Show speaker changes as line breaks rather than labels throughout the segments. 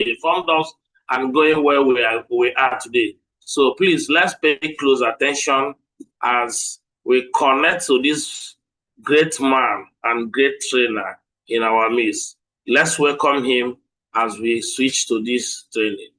informed us and going where we are today. So please, let's pay close attention as we connect to this great man and great trainer in our midst. Let's welcome him as we switch to this training.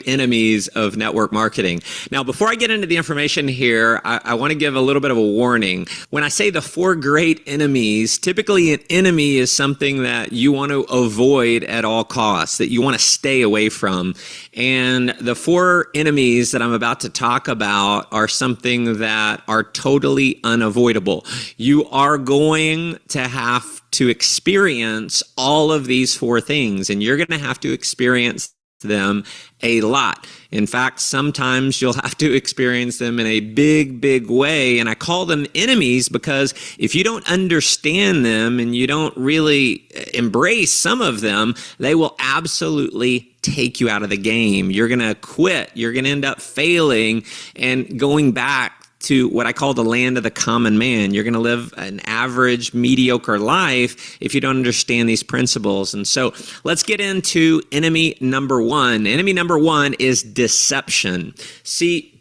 Enemies of network marketing. Now, before I get into the information here, I want to give a little bit of a warning. When I say the 4 great enemies, typically an enemy is something that you want to avoid at all costs, that you want to stay away from. And the 4 enemies that I'm about to talk about are something that are totally unavoidable. You are going to have to experience all of these 4 things, and you're going to have to experience them a lot. In fact, sometimes you'll have to experience them in a big, big way. And I call them enemies because if you don't understand them and you don't really embrace some of them, they will absolutely take you out of the game. You're going to quit. You're going to end up failing and going back to what I call the land of the common man. You're going to live an average, mediocre life if you don't understand these principles. And so let's get into enemy number 1. Enemy number 1 is deception. See,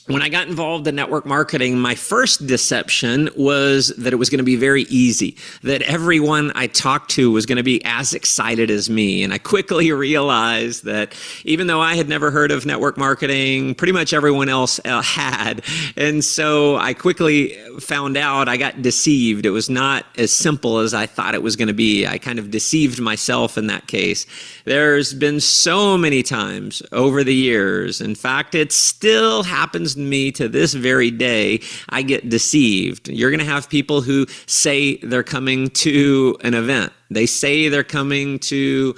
when I got involved in network marketing, my first deception was that it was going to be very easy, that everyone I talked to was going to be as excited as me. And I quickly realized that even though I had never heard of network marketing, pretty much everyone else had. And so I quickly found out I got deceived. It was not as simple as I thought it was going to be. I kind of deceived myself in that case. There's been so many times over the years. In fact, it still happens to me to this very day. I get deceived. You're going to have people who say they're coming to an event. They say they're coming to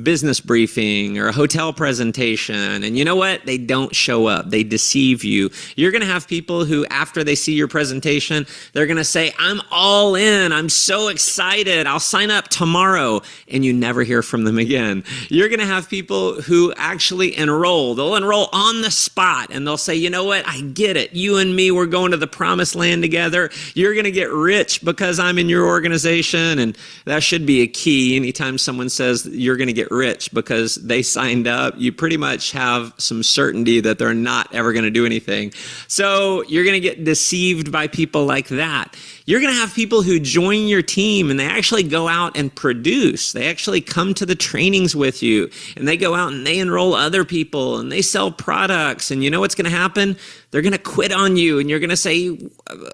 business briefing or a hotel presentation. And you know what? They don't show up. They deceive you. You're going to have people who, after they see your presentation, they're going to say, I'm all in. I'm so excited. I'll sign up tomorrow. And you never hear from them again. You're going to have people who actually enroll. They'll enroll on the spot and they'll say, you know what? I get it. You and me, we're going to the promised land together. You're going to get rich because I'm in your organization. And that should be a key. Anytime someone says you're going to get rich because they signed up, you pretty much have some certainty that they're not ever going to do anything. So you're going to get deceived by people like that. You're going to have people who join your team and they actually go out and produce. They actually come to the trainings with you and they go out and they enroll other people and they sell products. And you know what's going to happen? They're going to quit on you and you're going to say,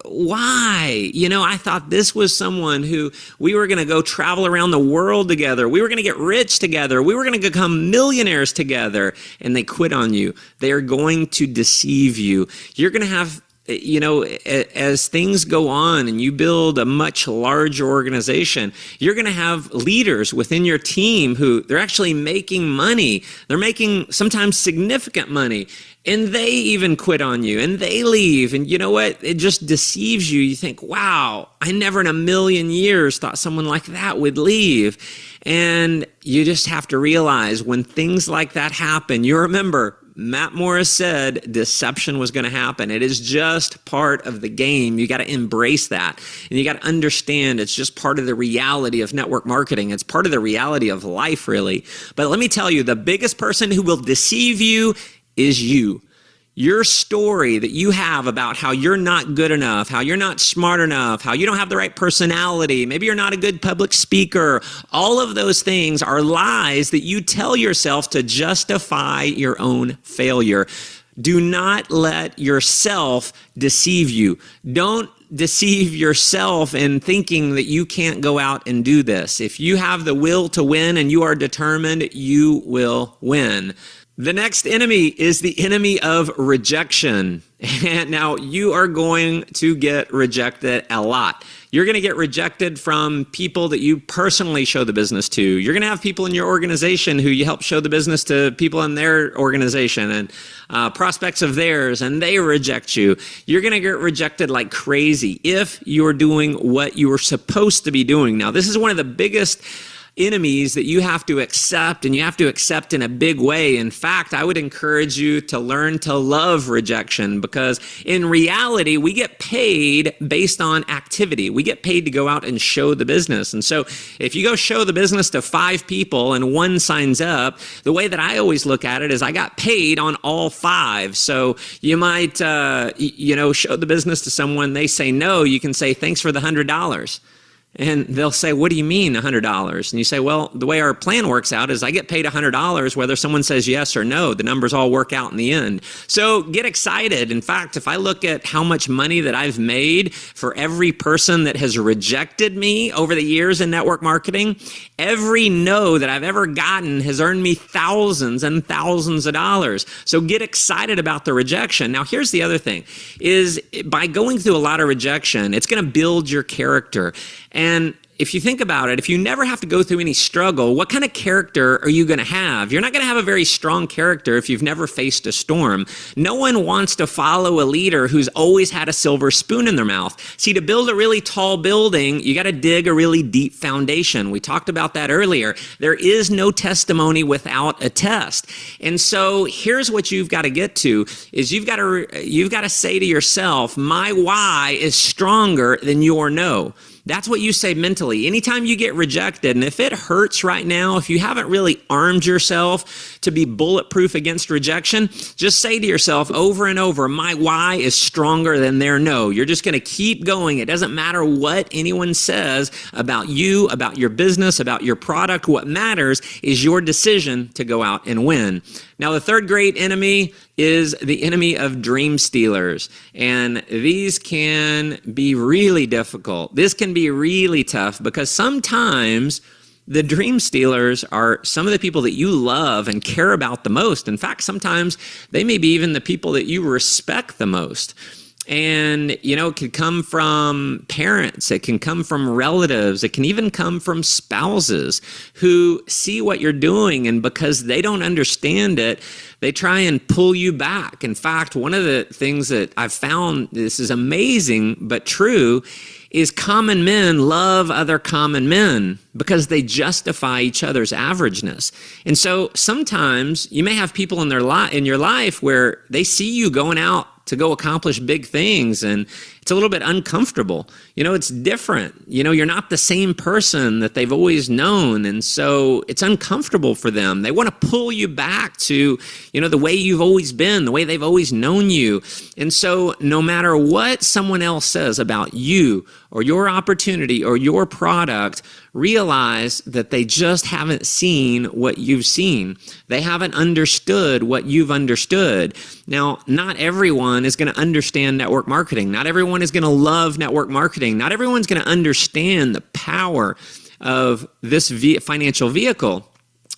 why? You know, I thought this was someone who we were going to go travel around the world together. We were going to get rich together. We were going to become millionaires together. And they quit on you. They are going to deceive you. You're going to have, you know, as things go on and you build a much larger organization, you're going to have leaders within your team who they're actually making money. They're making sometimes significant money. And they even quit on you and they leave. And you know what? It just deceives you. You think, wow, I never in a million years thought someone like that would leave. And you just have to realize when things like that happen, you remember, Matt Morris said deception was going to happen. It is just part of the game. You got to embrace that. And you got to understand it's just part of the reality of network marketing. It's part of the reality of life, really. But let me tell you, the biggest person who will deceive you is you. Your story that you have about how you're not good enough, how you're not smart enough, how you don't have the right personality, maybe you're not a good public speaker, all of those things are lies that you tell yourself to justify your own failure. Do not let yourself deceive you. Don't deceive yourself in thinking that you can't go out and do this. If you have the will to win and you are determined, you will win. The next enemy is the enemy of rejection. And now you are going to get rejected a lot. You're going to get rejected from people that you personally show the business to. You're going to have people in your organization who you help show the business to people in their organization and prospects of theirs, and they reject you. You're going to get rejected like crazy if you're doing what you were supposed to be doing. Now, this is one of the biggest enemies that you have to accept, and you have to accept in a big way. In fact, I would encourage you to learn to love rejection, because in reality, we get paid based on activity. We get paid to go out and show the business. And so if you go show the business to 5 people and 1 signs up, the way that I always look at it is I got paid on all 5. So you might, show the business to someone, they say no, you can say, thanks for the $100. And they'll say, what do you mean $100? And you say, well, the way our plan works out is I get paid $100 whether someone says yes or no. The numbers all work out in the end. So get excited. In fact, if I look at how much money that I've made for every person that has rejected me over the years in network marketing, every no that I've ever gotten has earned me thousands and thousands of dollars. So get excited about the rejection. Now, here's the other thing, is by going through a lot of rejection, it's going to build your character. And if you think about it, if you never have to go through any struggle, what kind of character are you going to have? You're not going to have a very strong character if you've never faced a storm. No one wants to follow a leader who's always had a silver spoon in their mouth. See, to build a really tall building, you got to dig a really deep foundation. We talked about that earlier. There is no testimony without a test. And so here's what you've got to get to, is you've got to say to yourself, my why is stronger than your no. That's what you say mentally. Anytime you get rejected, and if it hurts right now, if you haven't really armed yourself to be bulletproof against rejection, just say to yourself over and over, my why is stronger than their no. You're just going to keep going. It doesn't matter what anyone says about you, about your business, about your product. What matters is your decision to go out and win. Now, the third great enemy is the enemy of dream stealers. And these can be really difficult. This can be really tough, because sometimes the dream stealers are some of the people that you love and care about the most. In fact, sometimes they may be even the people that you respect the most. And, it can come from parents, it can come from relatives, it can even come from spouses who see what you're doing, and because they don't understand it, they try and pull you back. In fact, one of the things that I've found, this is amazing but true, is common men love other common men because they justify each other's averageness. And so sometimes you may have people in your life where they see you going out to go accomplish big things, and it's a little bit uncomfortable. It's different. You're not the same person that they've always known, and so it's uncomfortable for them. They want to pull you back to, the way you've always been, the way they've always known you. And so no matter what someone else says about you or your opportunity or your product, realize that they just haven't seen what you've seen. They haven't understood what you've understood. Now, not everyone is going to understand network marketing. Not everyone is going to love network marketing. Not everyone's going to understand the power of this financial vehicle.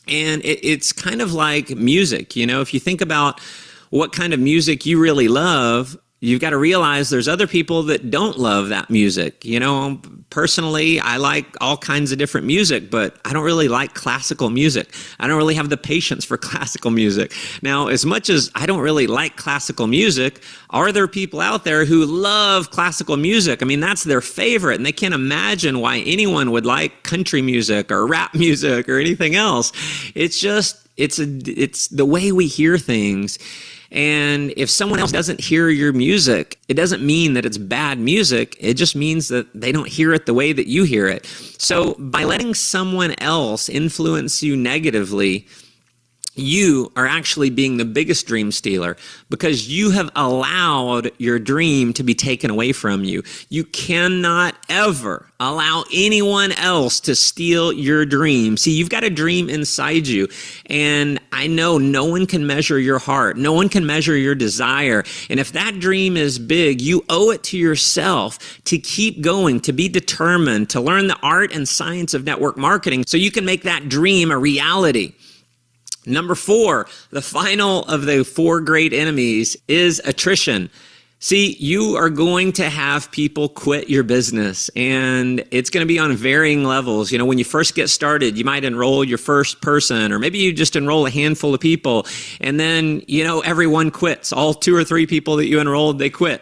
And it's kind of like music. If you think about what kind of music you really love, you've got to realize there's other people that don't love that music. Personally, I like all kinds of different music, but I don't really like classical music. I don't really have the patience for classical music. Now, as much as I don't really like classical music, are there people out there who love classical music? I mean, that's their favorite, and they can't imagine why anyone would like country music or rap music or anything else. It's the way we hear things. And if someone else doesn't hear your music, it doesn't mean that it's bad music. It just means that they don't hear it the way that you hear it. So by letting someone else influence you negatively, you are actually being the biggest dream stealer, because you have allowed your dream to be taken away from you. You cannot ever allow anyone else to steal your dream. See, you've got a dream inside you, and I know no one can measure your heart. No one can measure your desire. And if that dream is big, you owe it to yourself to keep going, to be determined, to learn the art and science of network marketing so you can make that dream a reality. Number 4, the final of the 4 great enemies is attrition. See, you are going to have people quit your business, and it's going to be on varying levels. When you first get started, you might enroll your first person, or maybe you just enroll a handful of people, and then, everyone quits. All 2 or 3 people that you enrolled, they quit.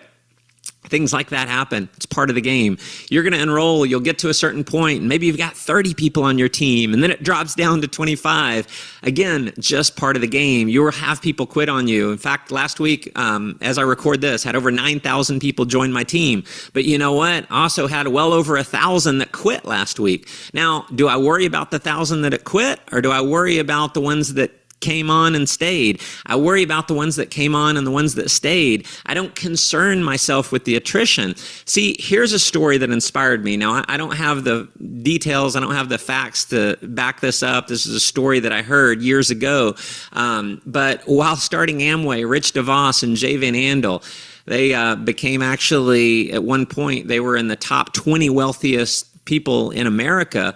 Things like that happen. It's part of the game. You're going to enroll, you'll get to a certain point, and maybe you've got 30 people on your team, and then it drops down to 25. Again, just part of the game. You will have people quit on you. In fact, last week, as I record this, had over 9,000 people join my team. But you know what? I also had well over 1,000 that quit last week. Now, do I worry about the 1,000 that quit, or do I worry about the ones that came on and stayed? I worry about the ones that came on and the ones that stayed. I don't concern myself with the attrition. See, here's a story that inspired me. Now, I don't have the details. I don't have the facts to back this up. This is a story that I heard years ago. But while starting Amway, Rich DeVos and Jay Van Andel, they became actually, at one point, they were in the top 20 wealthiest people in America.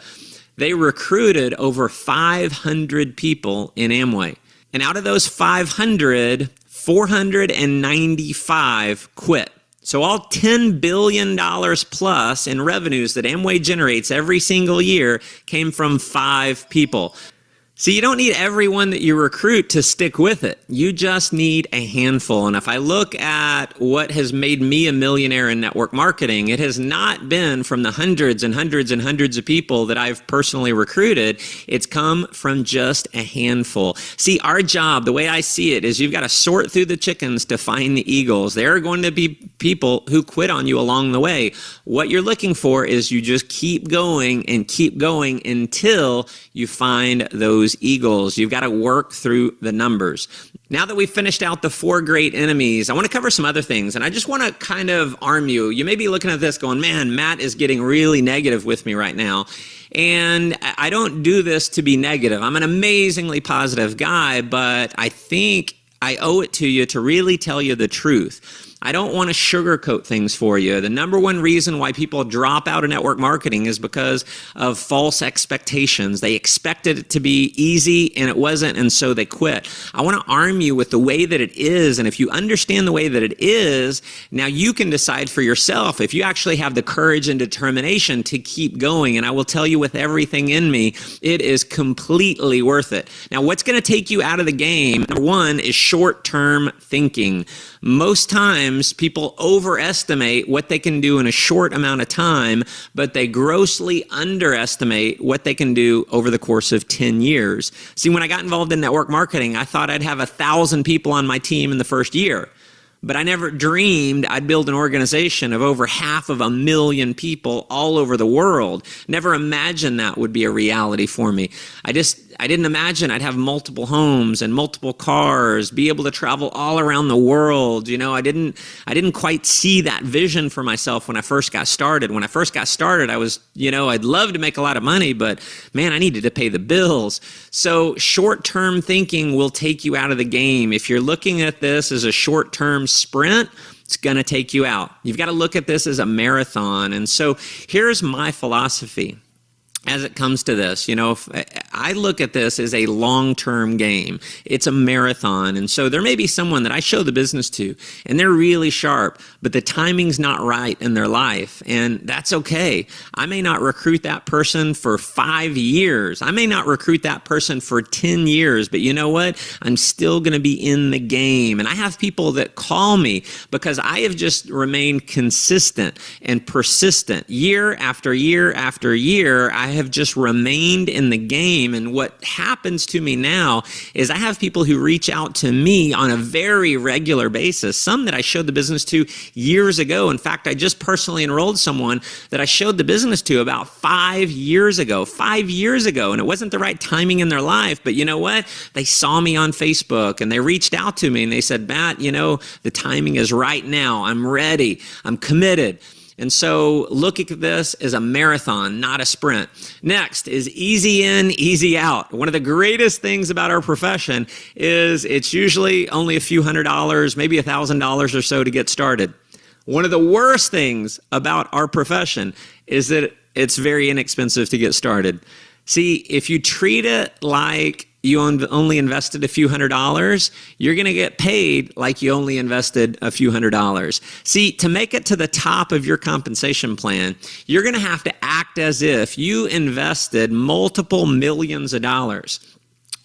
They recruited over 500 people in Amway. And out of those 500, 495 quit. So all $10 billion plus in revenues that Amway generates every single year came from 5 people. So you don't need everyone that you recruit to stick with it. You just need a handful. And if I look at what has made me a millionaire in network marketing, it has not been from the hundreds and hundreds and hundreds of people that I've personally recruited. It's come from just a handful. See, our job, the way I see it, is you've got to sort through the chickens to find the eagles. There are going to be people who quit on you along the way. What you're looking for is you just keep going until you find those eagles. You've got to work through the numbers. Now that we've finished out the 4 great enemies, I want to cover some other things, and I just want to kind of arm you. You may be looking at this going, man, Matt is getting really negative with me right now. And I don't do this to be negative. I'm an amazingly positive guy, but I think I owe it to you to really tell you the truth. I don't want to sugarcoat things for you. The number one reason why people drop out of network marketing is because of false expectations. They expected it to be easy and it wasn't, and so they quit. I want to arm you with the way that it is, and if you understand the way that it is, now you can decide for yourself if you actually have the courage and determination to keep going. And I will tell you with everything in me, it is completely worth it. Now, what's going to take you out of the game, number one, is short-term thinking. Most times people overestimate what they can do in a short amount of time, but they grossly underestimate what they can do over the course of 10 years. See, when I got involved in network marketing, I thought I'd have 1,000 people on my team in the first year. But I never dreamed I'd build an organization of over 500,000 people all over the world. Never imagined that would be a reality for me. I didn't imagine I'd have multiple homes and multiple cars, be able to travel all around the world. You know, I didn't quite see that vision for myself when I first got started. When I first got started, I was, I'd love to make a lot of money, but man, I needed to pay the bills. So short-term thinking will take you out of the game. If you're looking at this as a short-term sprint, it's going to take you out. You've got to look at this as a marathon. And so here's my philosophy as it comes to this. I look at this as a long-term game. It's a marathon. And so there may be someone that I show the business to, and they're really sharp, but the timing's not right in their life. And that's okay. I may not recruit that person for 5 years. I may not recruit that person for 10 years, but you know what? I'm still going to be in the game. And I have people that call me because I have just remained consistent and persistent. Year after year after year, I have just remained in the game. And what happens to me now is I have people who reach out to me on a very regular basis, some that I showed the business to years ago. In fact, I just personally enrolled someone that I showed the business to about 5 years ago, and it wasn't the right timing in their life. But you know what? They saw me on Facebook and they reached out to me and they said, Matt, the timing is right now. I'm ready. I'm committed. And so look at this as a marathon, not a sprint. Next is easy in, easy out. One of the greatest things about our profession is it's usually only a few $100s, maybe $1,000 or so to get started. One of the worst things about our profession is that it's very inexpensive to get started. See, if you treat it like you only invested a few $100s, you're going to get paid like you only invested a few $100s. See, to make it to the top of your compensation plan, you're going to have to act as if you invested multiple millions of dollars.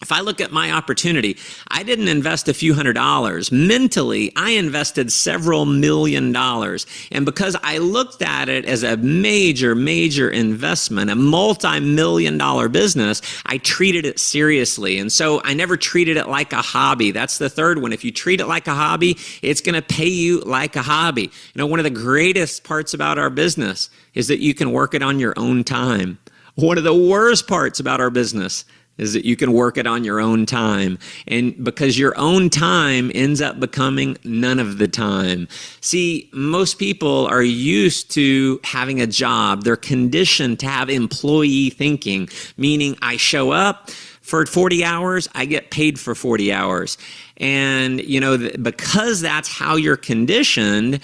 If I look at my opportunity, I didn't invest a few $100s. Mentally, I invested several $1,000,000. And because I looked at it as a major, major investment, a multi-million-dollar business, I treated it seriously. And so I never treated it like a hobby. That's the third one. If you treat it like a hobby, it's going to pay you like a hobby. One of the greatest parts about our business is that you can work it on your own time. One of the worst parts about our business is that you can work it on your own time. And because your own time ends up becoming none of the time. See, most people are used to having a job. They're conditioned to have employee thinking, meaning I show up for 40 hours, I get paid for 40 hours. And, because that's how you're conditioned,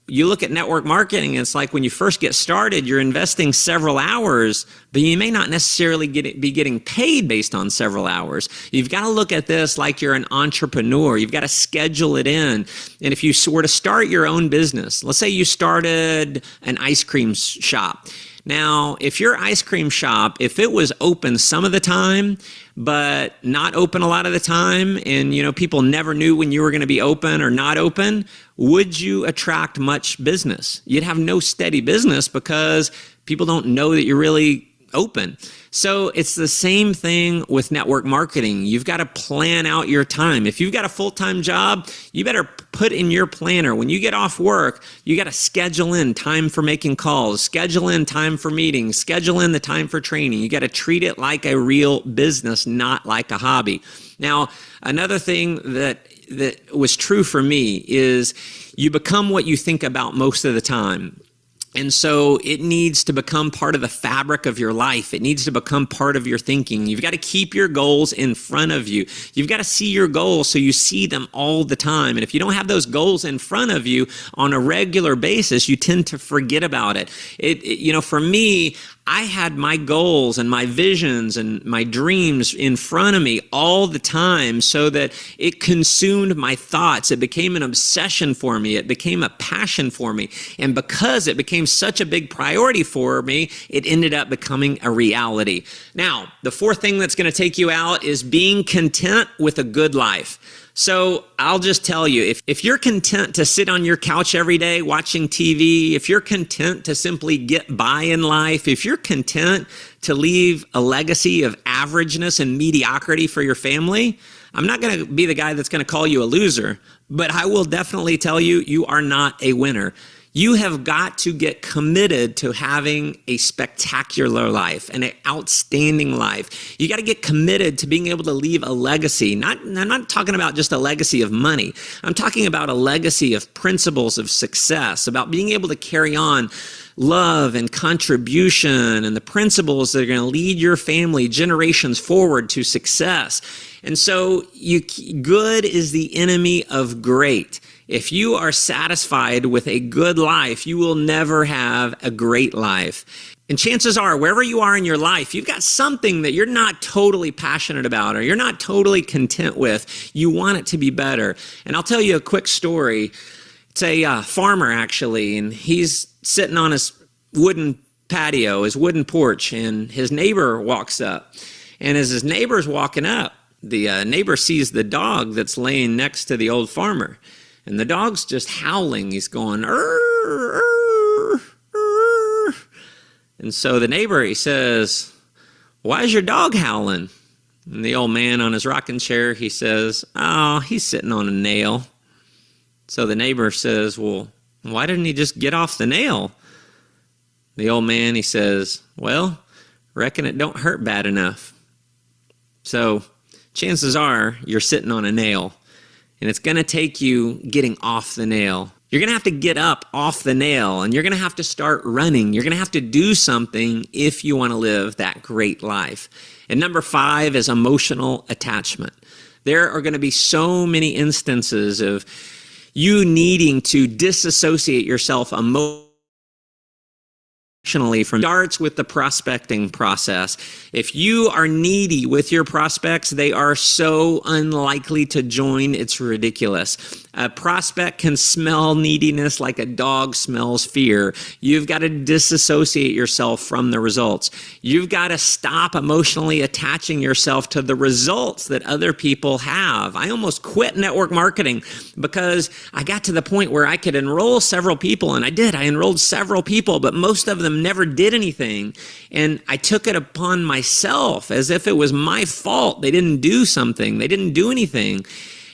you look at network marketing, it's like when you first get started, you're investing several hours, but you may not necessarily be getting paid based on several hours. You've got to look at this like you're an entrepreneur. You've got to schedule it in. And if you were to start your own business, let's say you started an ice cream shop. Now, if your ice cream shop, if it was open some of the time, but not open a lot of the time, and people never knew when you were going to be open or not open, would you attract much business? You'd have no steady business because people don't know that you're really open. So it's the same thing with network marketing. You've got to plan out your time. If you've got a full-time job, you better put in your planner. When you get off work, you got to schedule in time for making calls, schedule in time for meetings, schedule in the time for training. You got to treat it like a real business, not like a hobby. Now, another thing that was true for me is you become what you think about most of the time. And so it needs to become part of the fabric of your life. It needs to become part of your thinking. You've got to keep your goals in front of you. You've got to see your goals so you see them all the time. And if you don't have those goals in front of you on a regular basis, you tend to forget about it. For me, I had my goals and my visions and my dreams in front of me all the time so that it consumed my thoughts. It became an obsession for me. It became a passion for me. And because it became such a big priority for me, it ended up becoming a reality. Now, the fourth thing that's going to take you out is being content with a good life. So I'll just tell you, if you're content to sit on your couch every day watching TV, if you're content to simply get by in life, if you're content to leave a legacy of averageness and mediocrity for your family, I'm not going to be the guy that's going to call you a loser, but I will definitely tell you, you are not a winner. You have got to get committed to having a spectacular life and an outstanding life. You got to get committed to being able to leave a legacy. I'm not talking about just a legacy of money. I'm talking about a legacy of principles of success, about being able to carry on love and contribution and the principles that are going to lead your family generations forward to success. And so good is the enemy of great. If you are satisfied with a good life, you will never have a great life. And chances are, wherever you are in your life, you've got something that you're not totally passionate about or you're not totally content with. You want it to be better. And I'll tell you a quick story. It's a farmer, actually, and he's sitting on his wooden patio, his wooden porch, and his neighbor walks up. And as his neighbor's walking up, the neighbor sees the dog that's laying next to the old farmer. And the dog's just howling. He's going, "Arr, arr, arr." And so the neighbor, he says, "Why is your dog howling?" And the old man on his rocking chair, he says, "Oh, he's sitting on a nail." So the neighbor says, "Well, why didn't he just get off the nail?" The old man, he says, "Well, reckon it don't hurt bad enough." So chances are you're sitting on a nail. And it's going to take you getting off the nail. You're going to have to get up off the nail, and you're going to have to start running. You're going to have to do something if you want to live that great life. And number 5 is emotional attachment. There are going to be so many instances of you needing to disassociate yourself emotionally from starts with the prospecting process. If you are needy with your prospects, they are so unlikely to join, it's ridiculous. A prospect can smell neediness like a dog smells fear. You've got to disassociate yourself from the results. You've got to stop emotionally attaching yourself to the results that other people have. I almost quit network marketing because I got to the point where I could enroll several people, and I did. I enrolled several people, but most of them never did anything. And I took it upon myself as if it was my fault. They didn't do something. They didn't do anything.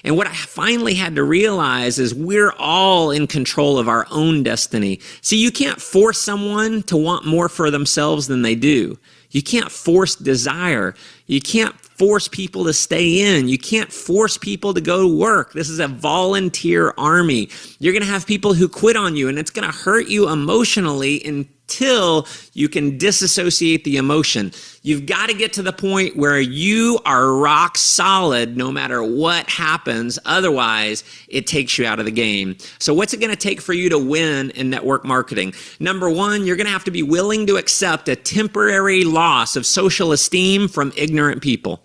And what I finally had to realize is we're all in control of our own destiny. See, you can't force someone to want more for themselves than they do. You can't force desire. You can't force people to stay in. You can't force people to go to work. This is a volunteer army. You're going to have people who quit on you, and it's going to hurt you emotionally until you can disassociate the emotion. You've got to get to the point where you are rock solid no matter what happens. Otherwise, it takes you out of the game. So what's it going to take for you to win in network marketing? Number one, you're going to have to be willing to accept a temporary loss of social esteem from ignorant people.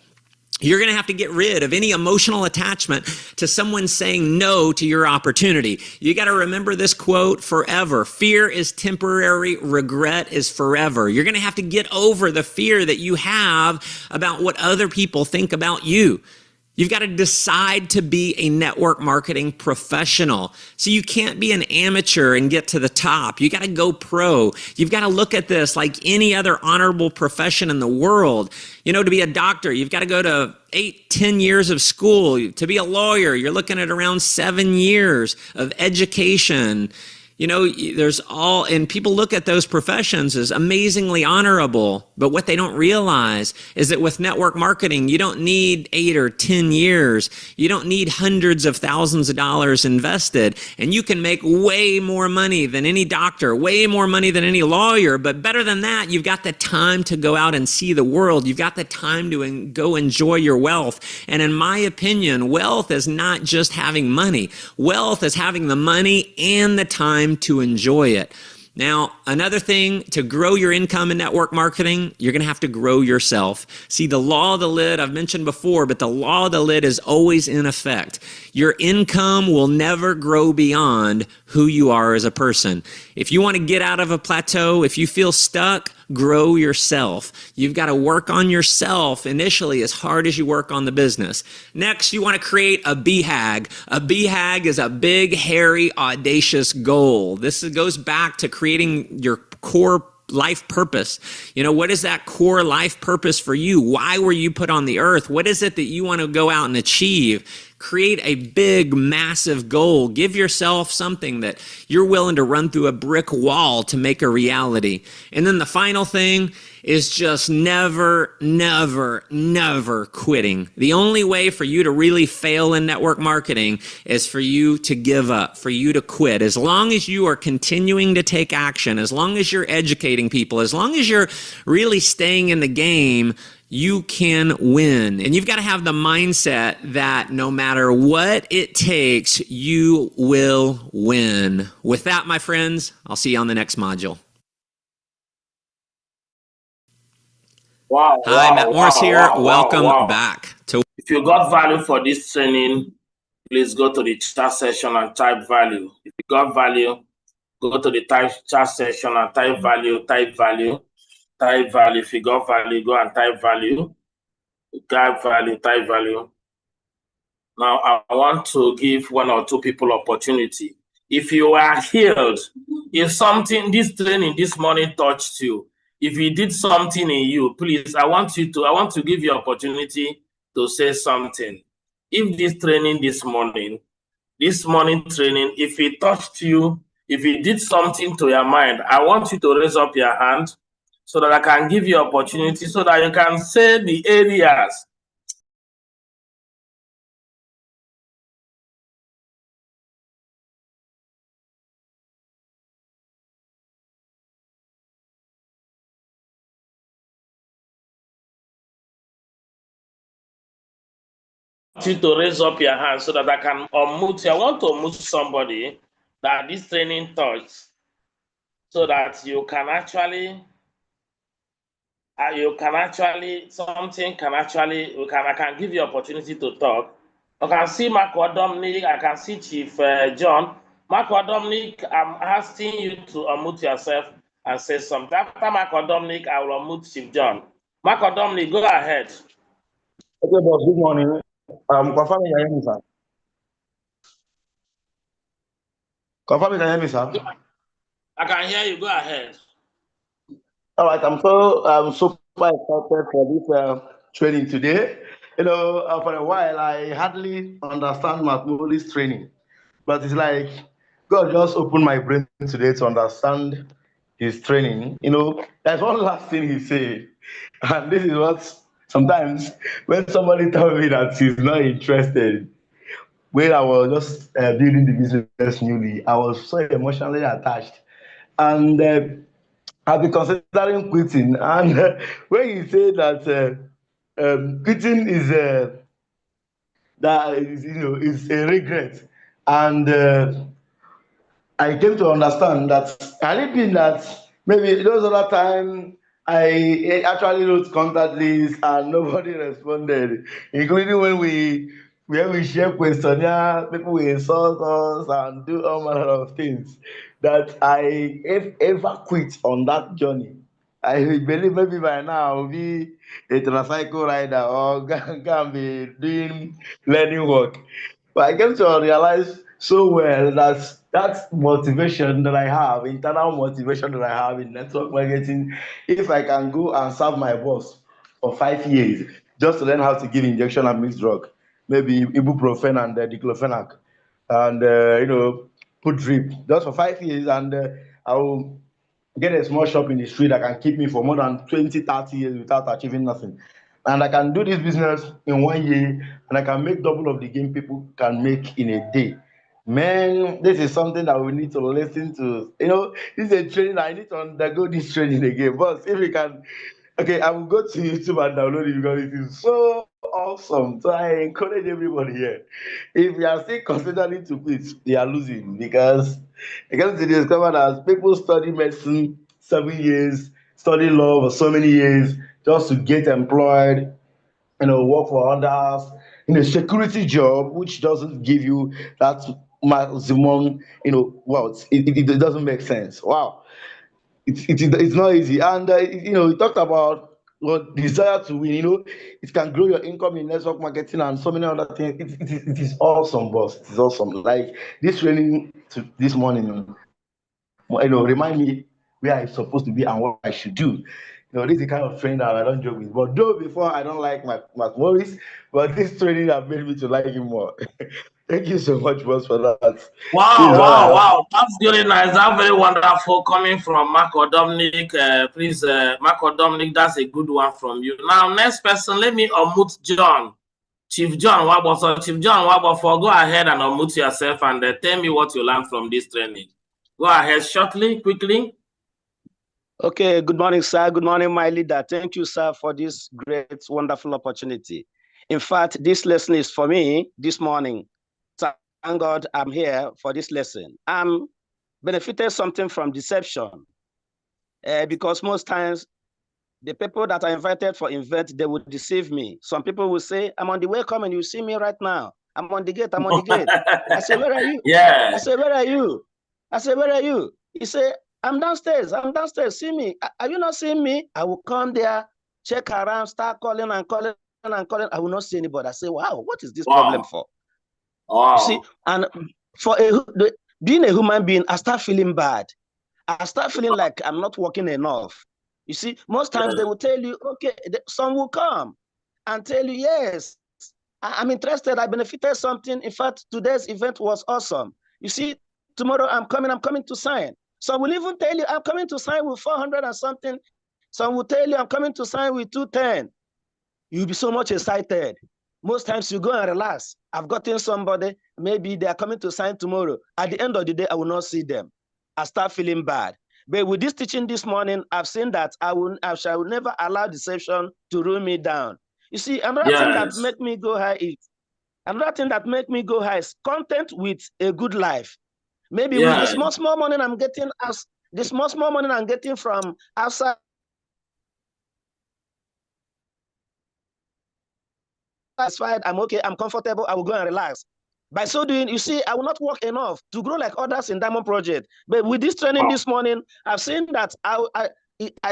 You're going to have to get rid of any emotional attachment to someone saying no to your opportunity. You got to remember this quote forever. Fear is temporary, regret is forever. You're going to have to get over the fear that you have about what other people think about you. You've got to decide to be a network marketing professional. So you can't be an amateur and get to the top. You got to go pro. You've got to look at this like any other honorable profession in the world. You know, to be a doctor, you've got to go to 8-10 years of school. To be a lawyer, you're looking at around 7 years of education. You know, and people look at those professions as amazingly honorable, but what they don't realize is that with network marketing, you don't need 8 or 10 years. You don't need hundreds of thousands of dollars invested, and you can make way more money than any doctor, way more money than any lawyer, but better than that, you've got the time to go out and see the world. You've got the time to go enjoy your wealth, and in my opinion, wealth is not just having money. Wealth is having the money and the time to enjoy it. Now, another thing, to grow your income in network marketing, you're going to have to grow yourself. See, the law of the lid, I've mentioned before, but the law of the lid is always in effect. Your income will never grow beyond who you are as a person. If you want to get out of a plateau, if you feel stuck, grow yourself. You've got to work on yourself initially as hard as you work on the business. Next, you want to create a BHAG. A BHAG is a big, hairy, audacious goal. This goes back to creating your core life purpose. You know, what is that core life purpose for you? Why were you put on the earth? What is it that you want to go out and achieve? Create a big, massive goal. Give yourself something that you're willing to run through a brick wall to make a reality. And then the final thing is just never, never, never quitting. The only way for you to really fail in network marketing is for you to give up, for you to quit. As long as you are continuing to take action, as long as you're educating people, as long as you're really staying in the game, you can win. And you've got to have the mindset that no matter what it takes, you will win. With that, my friends, I'll see you on the next module.
Wow.
Hi, Matt Morris here. Welcome back.
If you got value for this training, please go to the chat session and type value. If you got value, go to the chat session and type value, type value. Type value. If you got value, go and type value. Type value, type value. Now, I want to give 1 or 2 people opportunity. If you are healed, if something, this training this morning touched you, if you did something in you, please, I want to give you opportunity to say something. If this training this morning training, if it touched you, if it did something to your mind, I want you to raise up your hand so that I can give you opportunity so that you can say the areas. You to raise up your hand so that I can unmute you. I want to unmute somebody that this training touched. so that you can actually I can give you opportunity to talk. I can see Marco Dominic, I can see Chief John. Marco Dominic, I'm asking you to unmute yourself and say something. After Marco Dominic, I will unmute Chief John. Marco Dominic, go ahead.
Okay, boss, good morning. Confirm you can hear me, sir. Confirm you can hear me, sir.
I can hear you, go ahead.
All right, I'm super excited for this training today. You know, for a while, I hardly understand Mahmoud's training, but it's like God just opened my brain today to understand his training. You know, there's one last thing he said, and this is what sometimes when somebody tells me that he's not interested, when I was just building the business newly, I was so emotionally attached. And I've been considering quitting. And when you say that quitting is is a regret, and I came to understand that had it been that maybe those other time I actually wrote contact list and nobody responded, including when we share questionnaire, people will insult us and do all manner of things. That I ever quit on that journey. I believe maybe by now I'll be a tricycle rider or go and be doing learning work. But I came to realize so well that that motivation that I have, internal motivation that I have in network marketing, if I can go and serve my boss for 5 years just to learn how to give injection and mix drug, maybe ibuprofen and diclofenac, and put drip just for 5 years, and I will get a small shop in the street that can keep me for more than 20, 30 years without achieving nothing. And I can do this business in 1 year and I can make double of the game people can make in a day. Man, this is something that we need to listen to. You know, this is a training. I need to undergo this training again. But if we can, okay, I will go to YouTube and download it because it is so awesome. So I encourage everybody here. If you are still considering to quit, you are losing because again to discover that people study medicine 7 years, study law for so many years just to get employed, work for others in a security job which doesn't give you that maximum, wealth. It doesn't make sense. Wow, it's not easy. And you talked about what desire to win. It can grow your income in network marketing and so many other things. It is awesome, boss. It is awesome. Like this training this morning, remind me where I'm supposed to be and what I should do. This is the kind of training that I don't joke with. But though before I don't like Mark Morris, but this training have made me to like him more. Thank you so much, boss, for that.
Wow. That's really nice. That's very wonderful coming from Marco Dominic. Please, Marco Dominic, that's a good one from you. Now, next person, let me unmute John. Chief John Wabo. So, Chief John Wabo, go ahead and unmute yourself and tell me what you learned from this training. Go ahead shortly, quickly.
Okay, good morning, sir. Good morning, my leader. Thank you, sir, for this great, wonderful opportunity. In fact, this lesson is for me this morning. Thank God I'm here for this lesson. I'm benefited something from deception because most times the people that are invited for event, they would deceive me. Some people will say, I'm on the way coming, you see me right now. I'm on the gate, I'm on the gate. I say, where are you?
Yeah.
I say, where are you? I say, where are you? He say, I'm downstairs, see me. Are you not seeing me? I will come there, check around, start calling and calling and calling. I will not see anybody. I say, wow, what is this problem for?
Wow.
You see, and for being a human being, I start feeling bad. I start feeling like I'm not working enough. You see, most times they will tell you, okay, some will come and tell you, yes, I'm interested, I benefited something. In fact, today's event was awesome. You see, tomorrow I'm coming to sign. Some will even tell you, I'm coming to sign with 400 and something. Some will tell you, I'm coming to sign with 210. You'll be so much excited. Most times you go and relax. I've gotten somebody, maybe they are coming to sign tomorrow. At the end of the day, I will not see them. I start feeling bad. But with this teaching this morning, I've seen that I shall never allow deception to rule me down. You see, another thing that make me go high is content with a good life. Maybe with the small money I'm getting The small money I'm getting from outside, I'm okay, I'm comfortable, I will go and relax. By so doing, you see, I will not work enough to grow like others in Diamond Project. But with this training this morning, I've seen that I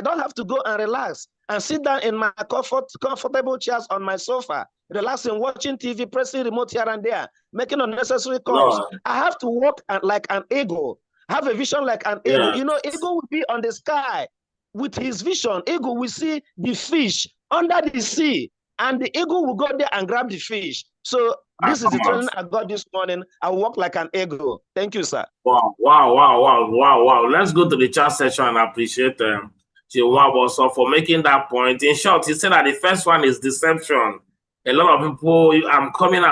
don't have to go and relax and sit down in my comfortable chairs on my sofa, relaxing, watching TV, pressing remote here and there, making unnecessary calls. No. I have to work like an eagle, have a vision like an eagle. You know, eagle will be on the sky with his vision. Eagle will see the fish under the sea, and the eagle will go there and grab the fish. So this is the training I got this morning. I walk like an eagle. Thank you, sir.
Wow. Let's go to the chat section and appreciate Chiwaboso for making that point. In short, he said that the first one is deception. A lot of people, I'm coming,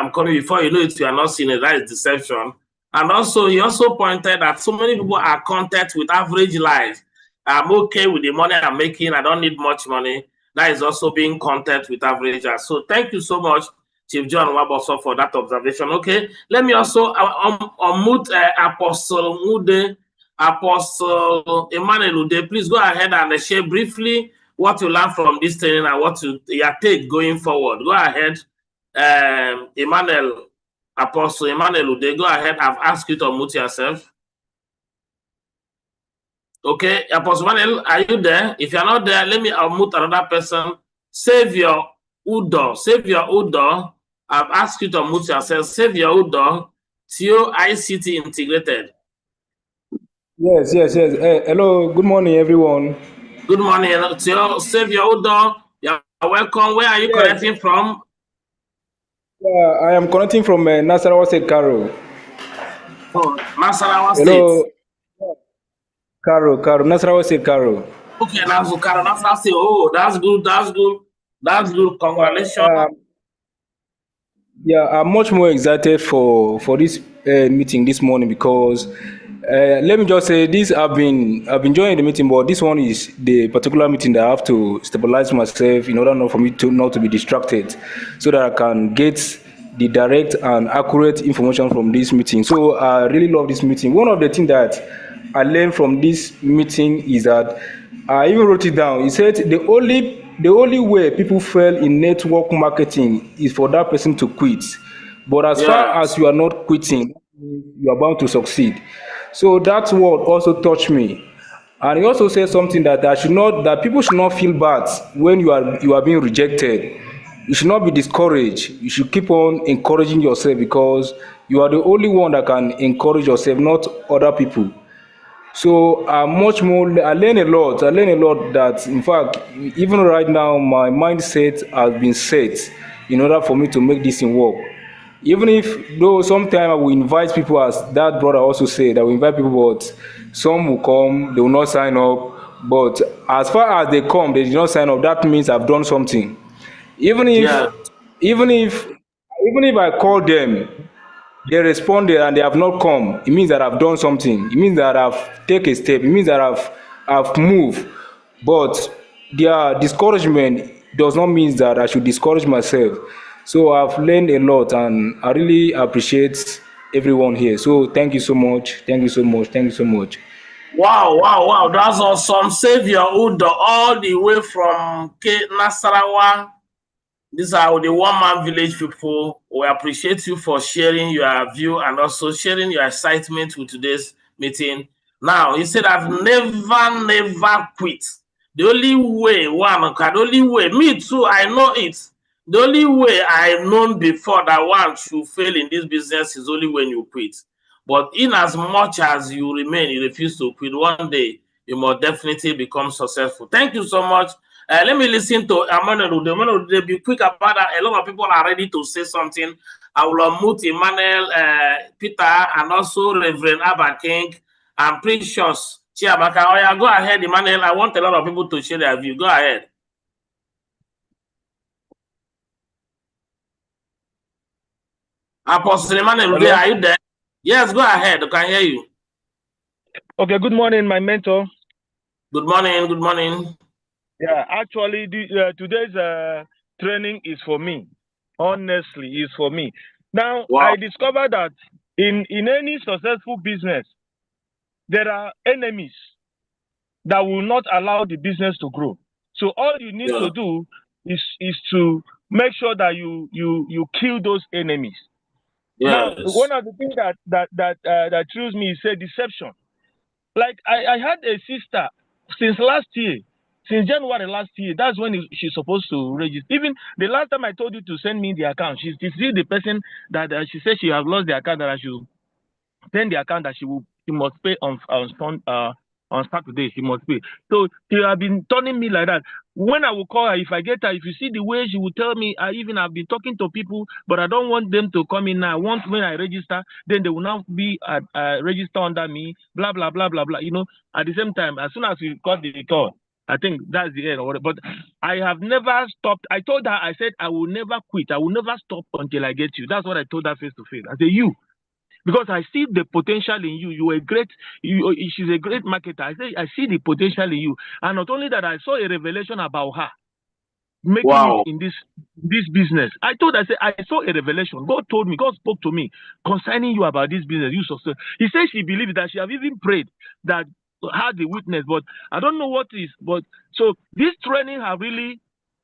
before you know it, you are not seeing it. That is deception. And also, he also pointed that so many people are content with average lives. I'm okay with the money I'm making. I don't need much money. That is also being content with average lives. So thank you so much, Chief John Waboso, for that observation. Okay, let me also unmute Apostle Mude, Apostle Emmanuel Ude. Please go ahead and share briefly what you learned from this training and what your take going forward. Go ahead, Emmanuel, Apostle Emmanuel Ude. Go ahead. I've asked you to unmute yourself. Okay, Apostle Emmanuel, are you there? If you're not there, let me unmute another person. Savior Udo. I've asked you to unmute yourself. Savior Udo, TO ICT integrated.
Yes. Hello, good morning, everyone.
Good morning, TO Savior Udo. You're welcome. Where are you connecting from?
I am connecting from Nasarawa State, Karo.
Oh, Nasarawa State.
Hello. Karo, Nasarawa State, Karo.
Okay, Nasarawa State. Oh, that's good. Congratulations.
I'm much more excited for this meeting this morning because let me just say this. I've been enjoying the meeting, but this one is the particular meeting that I have to stabilize myself in order for me not to be distracted, so that I can get the direct and accurate information from this meeting. So I really love this meeting. One of the things that I learned from this meeting is that I even wrote it down. He said the only way people fail in network marketing is for that person to quit. But as far as you are not quitting, you are bound to succeed. So that word also touched me. And he also said something that people should not feel bad when you are being rejected. You should not be discouraged. You should keep on encouraging yourself because you are the only one that can encourage yourself, not other people. So I learn a lot that, in fact, even right now, my mindset has been set in order for me to make this thing work. Even though sometimes I will invite people, as that brother also said, I will invite people, but some will come, they will not sign up. But as far as they come, they did not sign up, that means I've done something. Even if I call them, they responded and they have not come, it means that I've done something. It means that I've taken a step. It means that I've moved. But their discouragement does not mean that I should discourage myself. So I've learned a lot and I really appreciate everyone here. So thank you so much.
Wow. That's awesome. Savior Udo, all the way from Nasarawa. These are the one-man village people. We appreciate you for sharing your view and also sharing your excitement with today's meeting. Now, he said, I've never quit. The only way, me too, I know it. The only way I've known before that one should fail in this business is only when you quit. But in as much as you remain, you refuse to quit, one day you must definitely become successful. Thank you so much. Let me listen to Emmanuel. They'll be quick about that. A lot of people are ready to say something. I will unmute Emmanuel, Peter, and also Reverend Abba King and Precious Chiamaka. Oh, yeah, go ahead, Emmanuel. I want a lot of people to share their view. Go ahead. Apostle Emmanuel, are you there? Yes, go ahead. I can hear you.
Okay, good morning, my mentor.
Good morning.
Yeah, actually, today's training is for me. Honestly, is for me. Now, wow. I discovered that in any successful business, there are enemies. that will not allow the business to grow. So all you need to do is to make sure that you kill those enemies.
Yes.
Now, one of the things that thrills me is say deception. Like I had a sister since last year, since January last year. That's when she's supposed to register. Even the last time I told you to send me the account, she's still the person that she said she has lost the account, that I should send the account, that she must pay on Saturday. She must pay. So she have been turning me like that. When I will call her, if I get her, if you see the way she will tell me, I've been talking to people, but I don't want them to come in now. I want, when I register, then they will now be register under me, blah, blah, blah, blah, blah. You know, at the same time, as soon as we got the call, I think that's the end. But I have never stopped. I told her, I said, I will never quit. I will never stop until I get you. That's what I told her face to face. I said, you. Because I see the potential in you. She's a great marketer. I see the potential in you. And not only that, I saw a revelation about her making it in this business. I saw a revelation. God spoke to me concerning you about this business. He said she believed that she have even prayed, that had the witness, but I don't know what is. But so this training have really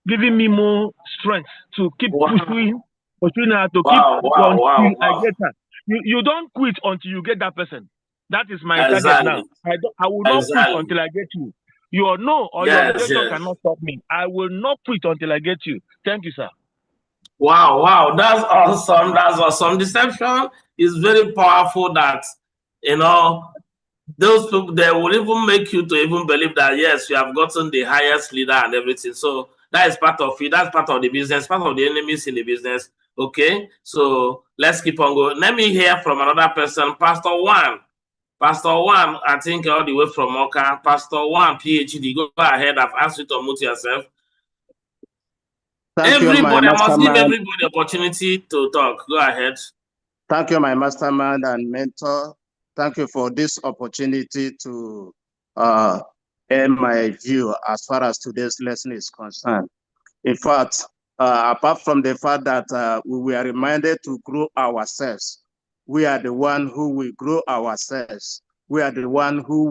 given me more strength to keep pursuing her, to keep until I get her. You don't quit until you get that person. That is my target now. I will not quit until I get you. Your no or your rejection cannot stop me. I will not quit until I get you. Thank you, sir.
Wow, that's awesome. That's awesome. Deception is very powerful. That, you know, those people, they will even make you to even believe that yes, you have gotten the highest leader and everything. So that is part of it. That's part of the business, part of the enemies in the business. Okay, so let's keep on going. Let me hear from another person, Pastor One. Pastor One, I think all the way from Oka. Pastor One, PhD. Go ahead. I've asked you to unmute yourself. Everybody, I must give everybody opportunity to talk. Go ahead.
Thank you, my mastermind and mentor. Thank you for this opportunity to air my view as far as today's lesson is concerned. In fact, apart from the fact that we were reminded to grow ourselves, we are the one who will grow ourselves. We are the one who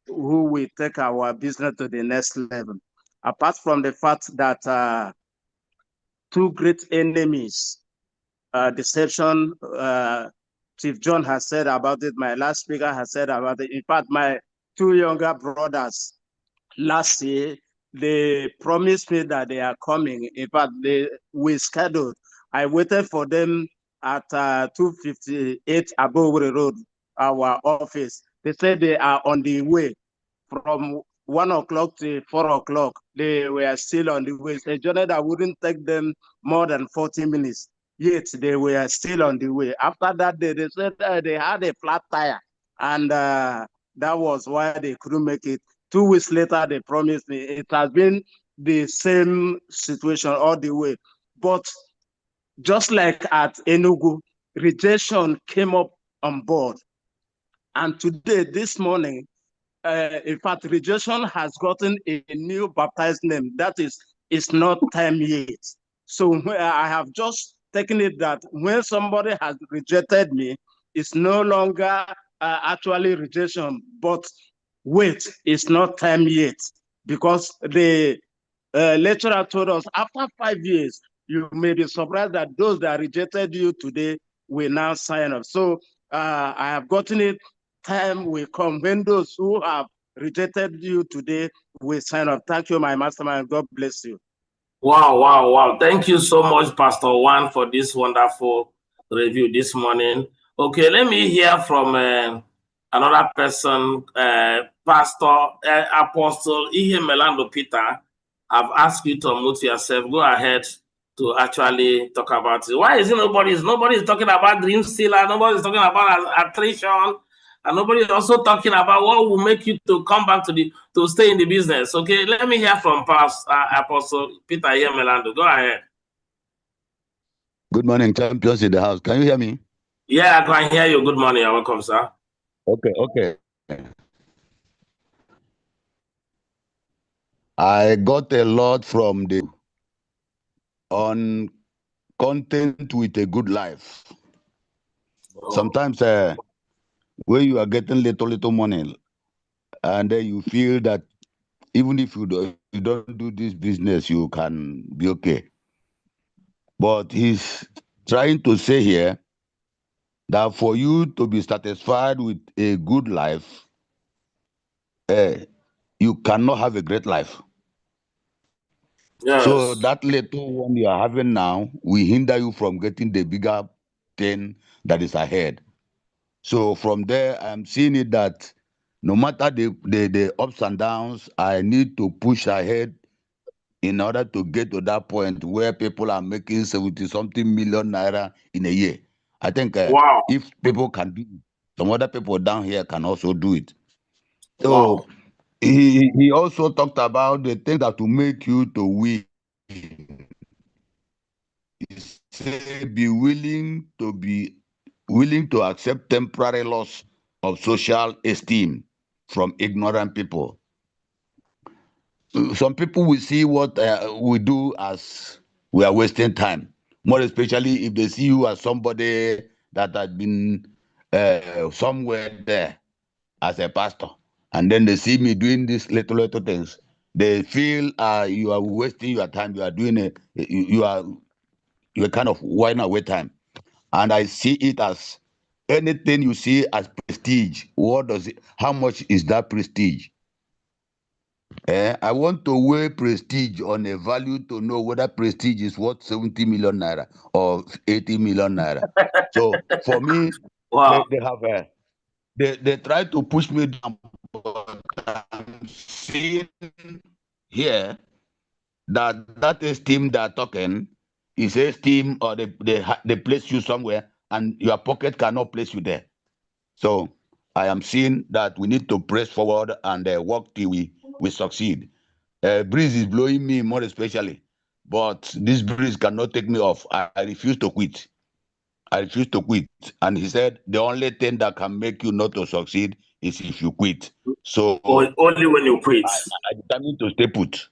will take our business to the next level. Apart from the fact that two great enemies, deception, Chief John has said about it, my last speaker has said about it. In fact, my two younger brothers last year, they promised me that they are coming. In fact, we scheduled. I waited for them at 258 Abowere Road, our office. They said they are on the way from 1 o'clock to 4 o'clock. They were still on the way. It's a journey that wouldn't take them more than 40 minutes. Yet they were still on the way. After that day, they said they had a flat tire, and that was why they couldn't make it. 2 weeks later, they promised me. It has been the same situation all the way. But just like at Enugu, rejection came up on board. And today, this morning, in fact, rejection has gotten a new baptized name. That is, it's not time yet. So I have just taken it that when somebody has rejected me, it's no longer actually rejection, but wait, it's not time yet, because the lecturer told us after 5 years, you may be surprised that those that rejected you today will now sign up. So I have gotten it. Time will come when those who have rejected you today will sign up. Thank you, my mastermind. God bless you.
Wow. Thank you so much, Pastor One, for this wonderful review this morning. Okay, let me hear from another person, Pastor Apostle Ihe Melando Peter. I've asked you to unmute yourself. Go ahead to actually talk about it. Why is it nobody's talking about dream stealer? Nobody's talking about attrition. And nobody is also talking about what will make you to come back to stay in the business. Okay, let me hear from Pastor Apostle Peter here, Melando. Go ahead.
Good morning, champions in the house. Can you hear me?
Yeah, I can hear you. Good morning. You're welcome, sir.
Okay. I got a lot from the on content with a good life. Sometimes when you are getting little money, and then you feel that even if you don't do this business, you can be okay. But he's trying to say here that for you to be satisfied with a good life, you cannot have a great life.
Yes.
So that little one you are having now will hinder you from getting the bigger thing that is ahead. So from there, I'm seeing it that no matter the ups and downs, I need to push ahead in order to get to that point where people are making 70-something million naira in a year. I think
Wow.
if people can do it, some other people down here can also do it. So
Wow.
he also talked about the things that will make you to win. He said be willing to accept temporary loss of social esteem from ignorant people. Some people will see what we do as we are wasting time, more especially if they see you as somebody that had been somewhere there as a pastor, and then they see me doing these little things. They feel you are wasting your time. You are doing it. You are kind of whining away time, and I see it as anything you see as prestige. What does it? How much is that prestige? I want to weigh prestige on a value to know whether prestige is worth 70 million naira or 80 million naira. So for me,
Wow.
they have they try to push me down, but I'm seeing here that esteem they're talking is esteem, or they place you somewhere and your pocket cannot place you there. So I am seeing that we need to press forward and work till we succeed. Breeze is blowing me more especially, but this breeze cannot take me off. I refuse to quit. I refuse to quit. And he said the only thing that can make you not to succeed is if you quit. So
Only when you quit.
I determined to stay put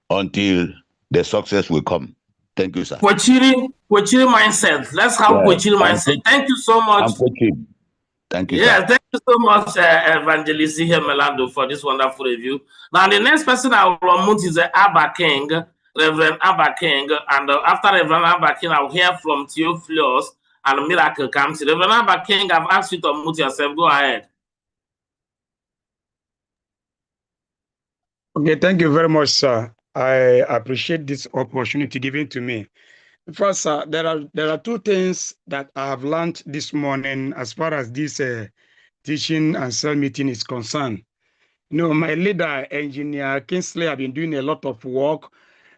until the success will come. Thank you, sir.
Pochiri mindset. Let's have Pochiri mindset. Thank you so much.
I'm coaching. Thank you,
Yeah,
sir.
thank you so much, Evangelist here, Melando, for this wonderful review. Now, the next person I will promote is Abba King, Reverend Abba King. And after Reverend Abba King, I'll hear from Theophilus and Miracle Kamsi. Reverend Abba King, I've asked you to unmute yourself. Go ahead.
Okay, thank you very much, sir. I appreciate this opportunity given to me. First, sir, there are two things that I have learned this morning as far as this teaching and cell meeting is concerned. You know, my leader, Engineer Kingsley, have been doing a lot of work.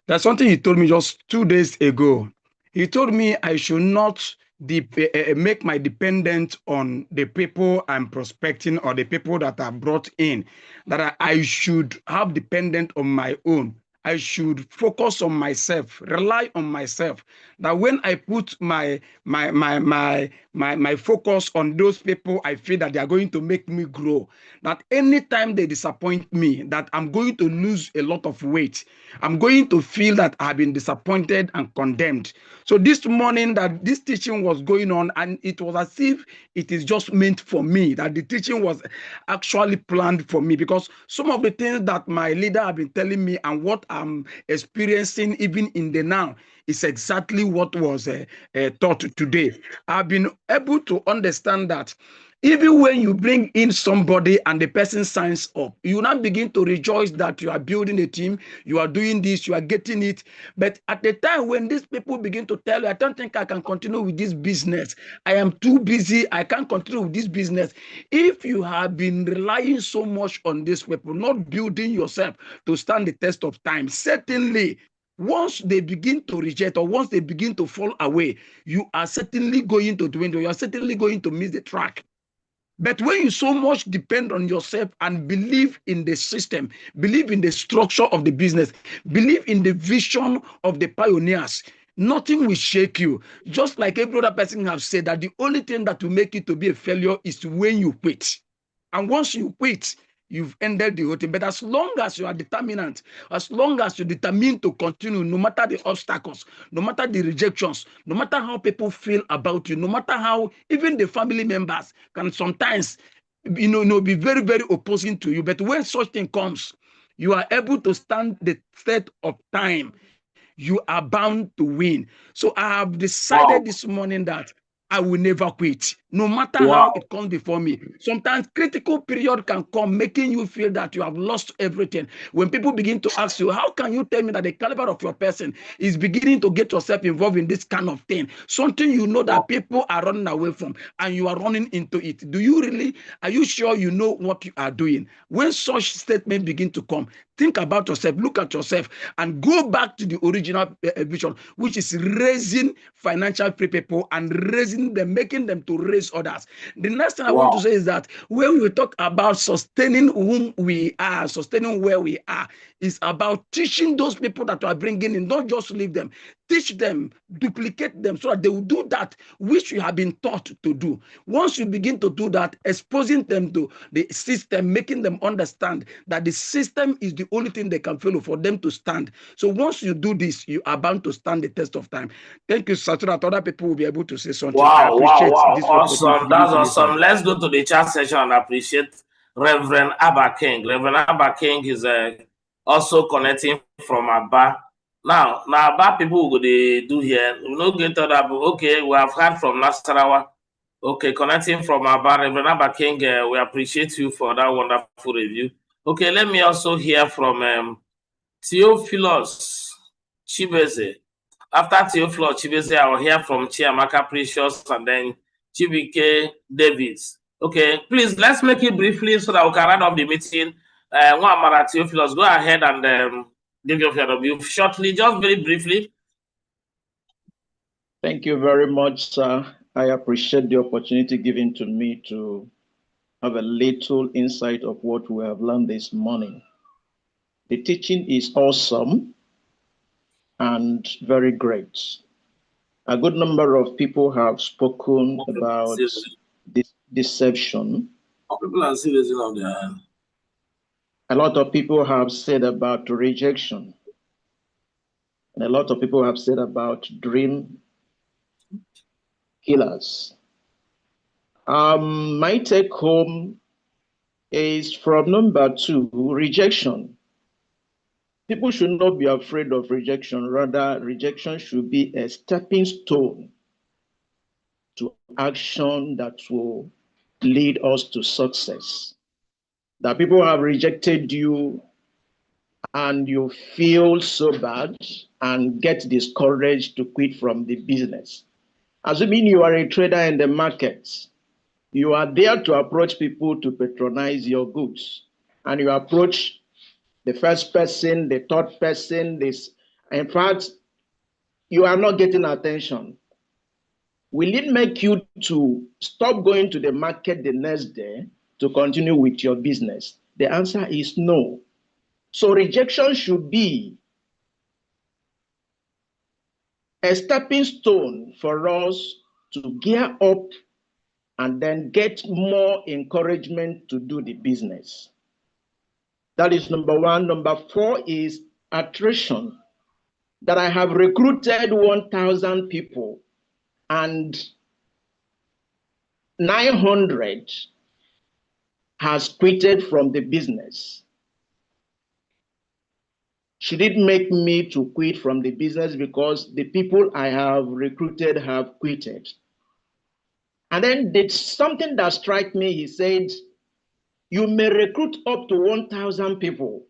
There's something he told me just 2 days ago. He told me I should not make my dependent on the people I'm prospecting or the people that are brought in, that I should have dependent on my own. I should focus on myself, rely on myself. That when I put my focus on those people, I feel that they are going to make me grow. That anytime they disappoint me, that I'm going to lose a lot of weight. I'm going to feel that I've been disappointed and condemned. So this morning that this teaching was going on, and it was as if it is just meant for me, that the teaching was actually planned for me, because some of the things that my leader have been telling me and what I'm experiencing even in the now is exactly what was taught today. I've been able to understand that even when you bring in somebody and the person signs up, you now begin to rejoice that you are building a team, you are doing this, you are getting it. But at the time when these people begin to tell you, I don't think I can continue with this business, I am too busy, I can't continue with this business. If you have been relying so much on these people, not building yourself to stand the test of time, certainly once they begin to reject or once they begin to fall away, you are certainly going to dwindle, you are certainly going to miss the track. But when you so much depend on yourself and believe in the system, believe in the structure of the business, believe in the vision of the pioneers, nothing will shake you. Just like every other person have said, that the only thing that will make you to be a failure is when you quit. And once you quit, you've ended the whole thing. But as long as you are determinant, as long as you're determined to continue, no matter the obstacles, no matter the rejections, no matter how people feel about you, no matter how even the family members can sometimes be very, very opposing to you. But when such thing comes, you are able to stand the test of time. You are bound to win. So I have decided this morning that I will never quit, no matter how it comes before me. Sometimes critical period can come, making you feel that you have lost everything. When people begin to ask you, how can you tell me that the caliber of your person is beginning to get yourself involved in this kind of thing? Something you know that people are running away from, and you are running into it. Are you sure you know what you are doing? When such statements begin to come, think about yourself, look at yourself, and go back to the original vision, which is raising financial free people and raising them, making them to raise others. The next thing I want to say is that when we talk about sustaining whom we are, sustaining where we are, is about teaching those people that are bringing in, not just leave them. Teach them, duplicate them so that they will do that which you have been taught to do. Once you begin to do that, exposing them to the system, making them understand that the system is the only thing they can follow for them to stand. So once you do this, you are bound to stand the test of time. Thank you, sir, so that other people will be able to say something. I appreciate this.
Awesome. That's awesome. Let's go to the chat session and appreciate Reverend Abba King. Reverend Abba King is also connecting from Abba. Now Abba people will do here. We don't get to that. Okay, we have heard from Nasarawa. Okay, connecting from Abba, Reverend Abba King, we appreciate you for that wonderful review. Okay, let me also hear from Theophilus Chibeze. After Theophilus Chibeze, I will hear from Chiamaka Precious and then Chibike Davids. Okay, please, let's make it briefly so that we can round up the meeting. One Theophilus, go ahead and give your review shortly, just very briefly.
Thank you very much, sir. I appreciate the opportunity given to me to have a little insight of what we have learned this morning. The teaching is awesome and very great. A good number of people have spoken about this deception. A lot of people have said about rejection. And a lot of people have said about dream killers. My take home is from number 2, rejection. People should not be afraid of rejection. Rather, rejection should be a stepping stone to action that will lead us to success. That people have rejected you and you feel so bad and get discouraged to quit from the business. Assuming you are a trader in the market, you are there to approach people to patronize your goods. And you approach the first person, the third person. In fact, you are not getting attention. Will it make you to stop going to the market the next day to continue with your business? The answer is no. So rejection should be a stepping stone for us to gear up and then get more encouragement to do the business. That is number 1. Number 4 is attrition. That I have recruited 1,000 people and 900 has quitted from the business. Should it make me to quit from the business because the people I have recruited have quitted? And then there's something that struck me. He said, you may recruit up to 1,000 people,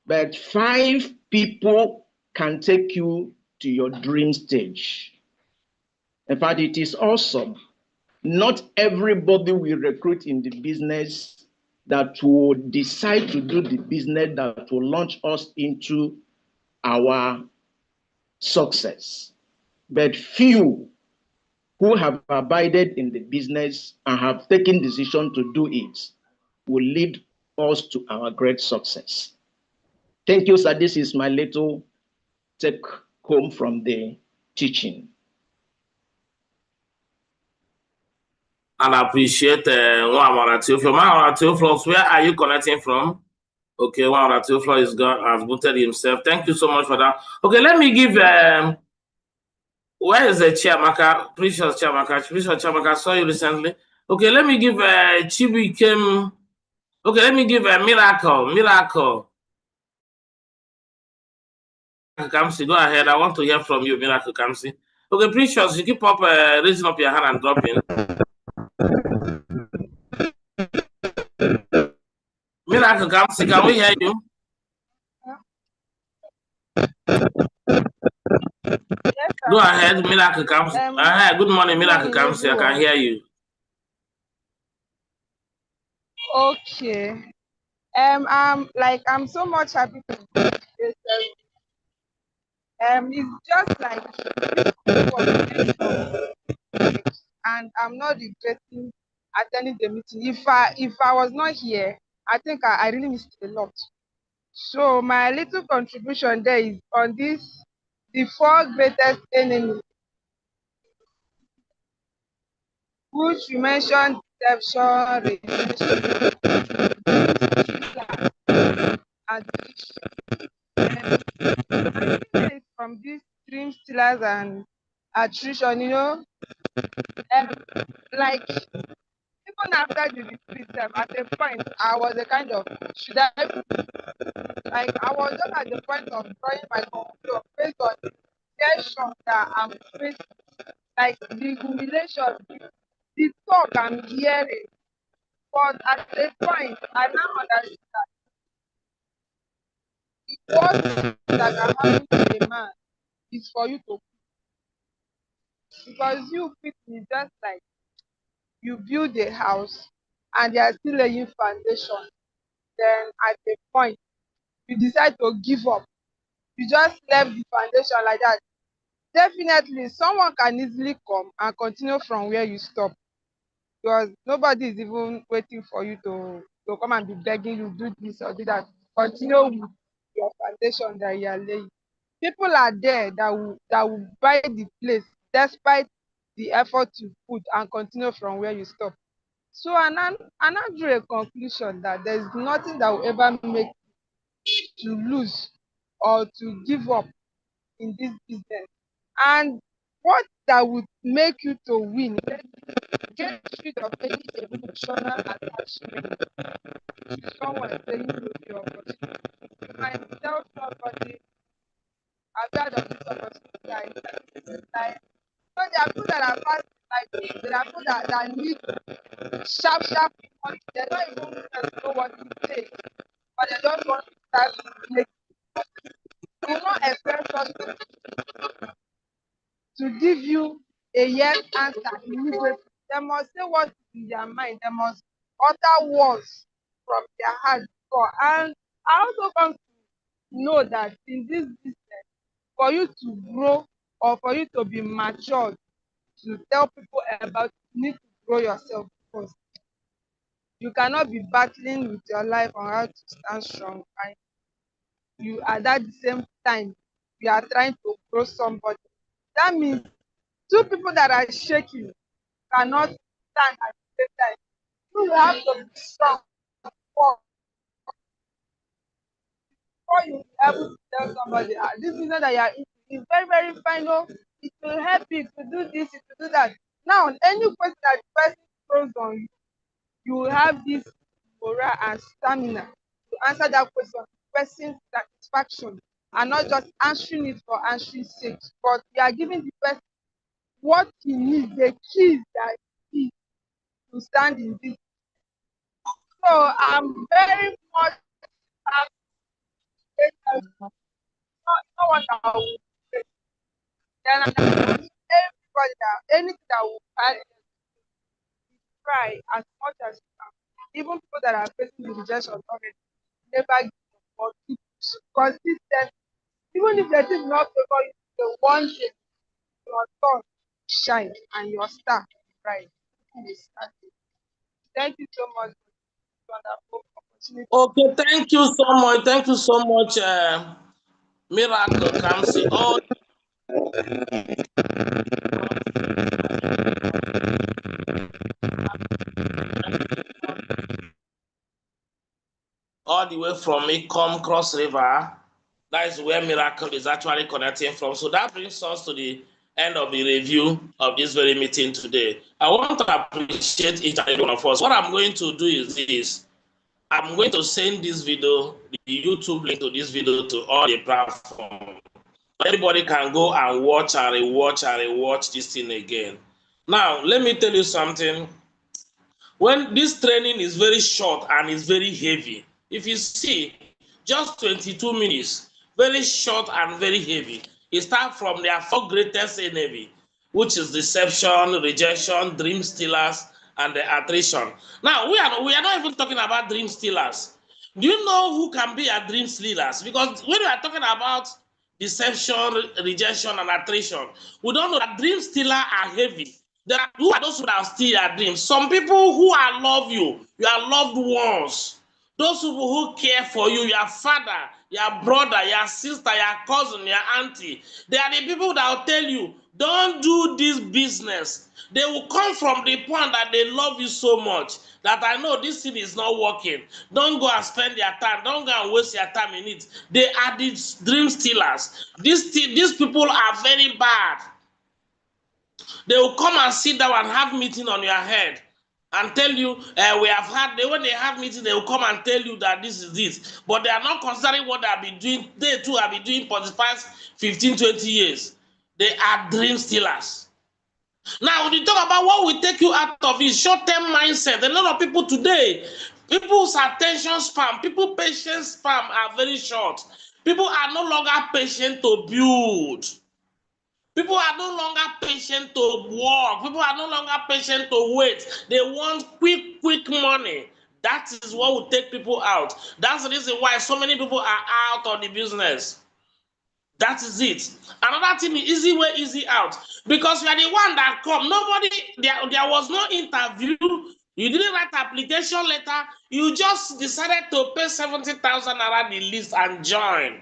but 5 people can take you to your dream stage. In fact, it is awesome. Not everybody will recruit in the business that will decide to do the business that will launch us into our success. But few who have abided in the business and have taken decision to do it will lead us to our great success. Thank you, sir. This is my little take home from the teaching.
And I appreciate Theophilus. Where are you connecting from? Okay, Theophilus has booted himself. Thank you so much for that. Okay, let me give where is the Chiamaka? Precious Chiamaka. I saw you recently. Okay, let me give Chibuikem. Okay, let me give a Miracle. Kamsi, go ahead. I want to hear from you, Miracle Kamsi. Okay, Precious, you keep up raising up your hand and dropping. Miracle Kamsi, can we hear you?
Yes,
Go ahead, Miracle Kamsi. Good morning, Miracle Kamsi. I can hear you.
Okay. I'm so much happy to be this. It's just like and I'm not regretting attending the meeting. If I was not here, I think I really missed a lot. So my little contribution there is on this, the 4 greatest enemies, which you mentioned: deception, and from these dream stealers and attrition, like even after the retreat, at a point I was a kind of, should I, like I was just at the point of drawing my conclusion based on the tension that I'm facing, like the humiliation, the talk I'm hearing. But at a point, I now understand that the worst that can happen to a man is for you to, because you people is just like you build a house and they are still laying foundation. Then at a point, you decide to give up. You just left the foundation like that. Definitely, someone can easily come and continue from where you stop, because nobody is even waiting for you to come and be begging you do this or do that. Continue with your foundation that you are laying. People are there that will buy the place despite the effort you put and continue from where you stop. So and I drew a conclusion that there is nothing that will ever make you to lose or to give up in this business. And what that would make you to win, get rid of any emotional attachment to someone telling you your opportunity. You might tell somebody, I've heard of this opportunity, like so there are people that are fast, like there are people that need sharp money. They don't even know what it takes, but they just want to start making. You will not expect us to give you a yes answer immediately. They must say what is in their mind. They must utter words from their heart before. And I also come to know that in this business, for you to grow or for you to be matured, to tell people about, you need to grow yourself first. You cannot be battling with your life on how to stand strong, and you at that same time you are trying to grow somebody. That means 2 people that are shaking cannot stand at the same time. You have to be strong before you be able to tell somebody, this business that you are in is very, very fine. Oh, it will help you to do this, to do that. Now, any question that the person throws on you, you will have this morale and stamina to answer that question, person satisfaction, and not just answering it for answering sake, but you are giving the person what he needs, the keys that he needs to stand in this. So I'm very much happy. No one that will say. Then I want everybody that anything that will try as much as you can. Even people that are facing the rejection already, never give up or keep consistent. Even if the thing is not favor you, the one thing your sun shine and your star bright. Thank you so much for this wonderful opportunity.
Okay, thank you so much. Thank you so much, Miracle Kamsi. All the way from Ikom Cross River. That is where Miracle is actually connecting from. So that brings us to the end of the review of this very meeting today. I want to appreciate each and every one of us. What I'm going to do is this. I'm going to send this video, the YouTube link to this video, to all the platforms. Everybody can go and watch and rewatch this thing again. Now, let me tell you something. When this training is very short and is very heavy, if you see, just 22 minutes, very short and very heavy. It starts from their 4 greatest enemy, which is deception, rejection, dream stealers, and the attrition. Now, we are not even talking about dream stealers. Do you know who can be a dream stealers? Because when we are talking about deception, rejection, and attrition, we don't know that dream stealers are heavy. Who are those who are steal your dreams? Some people who are love you, your loved ones, those people who care for you, your father, your brother, your sister, your cousin, your auntie. They are the people that will tell you, don't do this business. They will come from the point that they love you so much that I know this thing is not working. Don't go and spend your time. Don't go and waste your time in it. They are the dream stealers. These people are very bad. They will come and sit down and have meeting on your head and tell you, we have had, when they have meeting, they will come and tell you that this is this. But they are not considering what they have been doing. They too have been doing for the past 15, 20 years. They are dream stealers. Now, when you talk about what will take you out of it, short-term mindset, a lot of people today, people's attention span, people's patience span are very short. People are no longer patient to build. People are no longer patient to work. People are no longer patient to wait. They want quick money. That is what will take people out. That's the reason why so many people are out of the business. That is it. Another thing is easy way, easy out. Because you are the one that come. Nobody, there was no interview. You didn't write application letter. You just decided to pay 70,000 naira the list and join.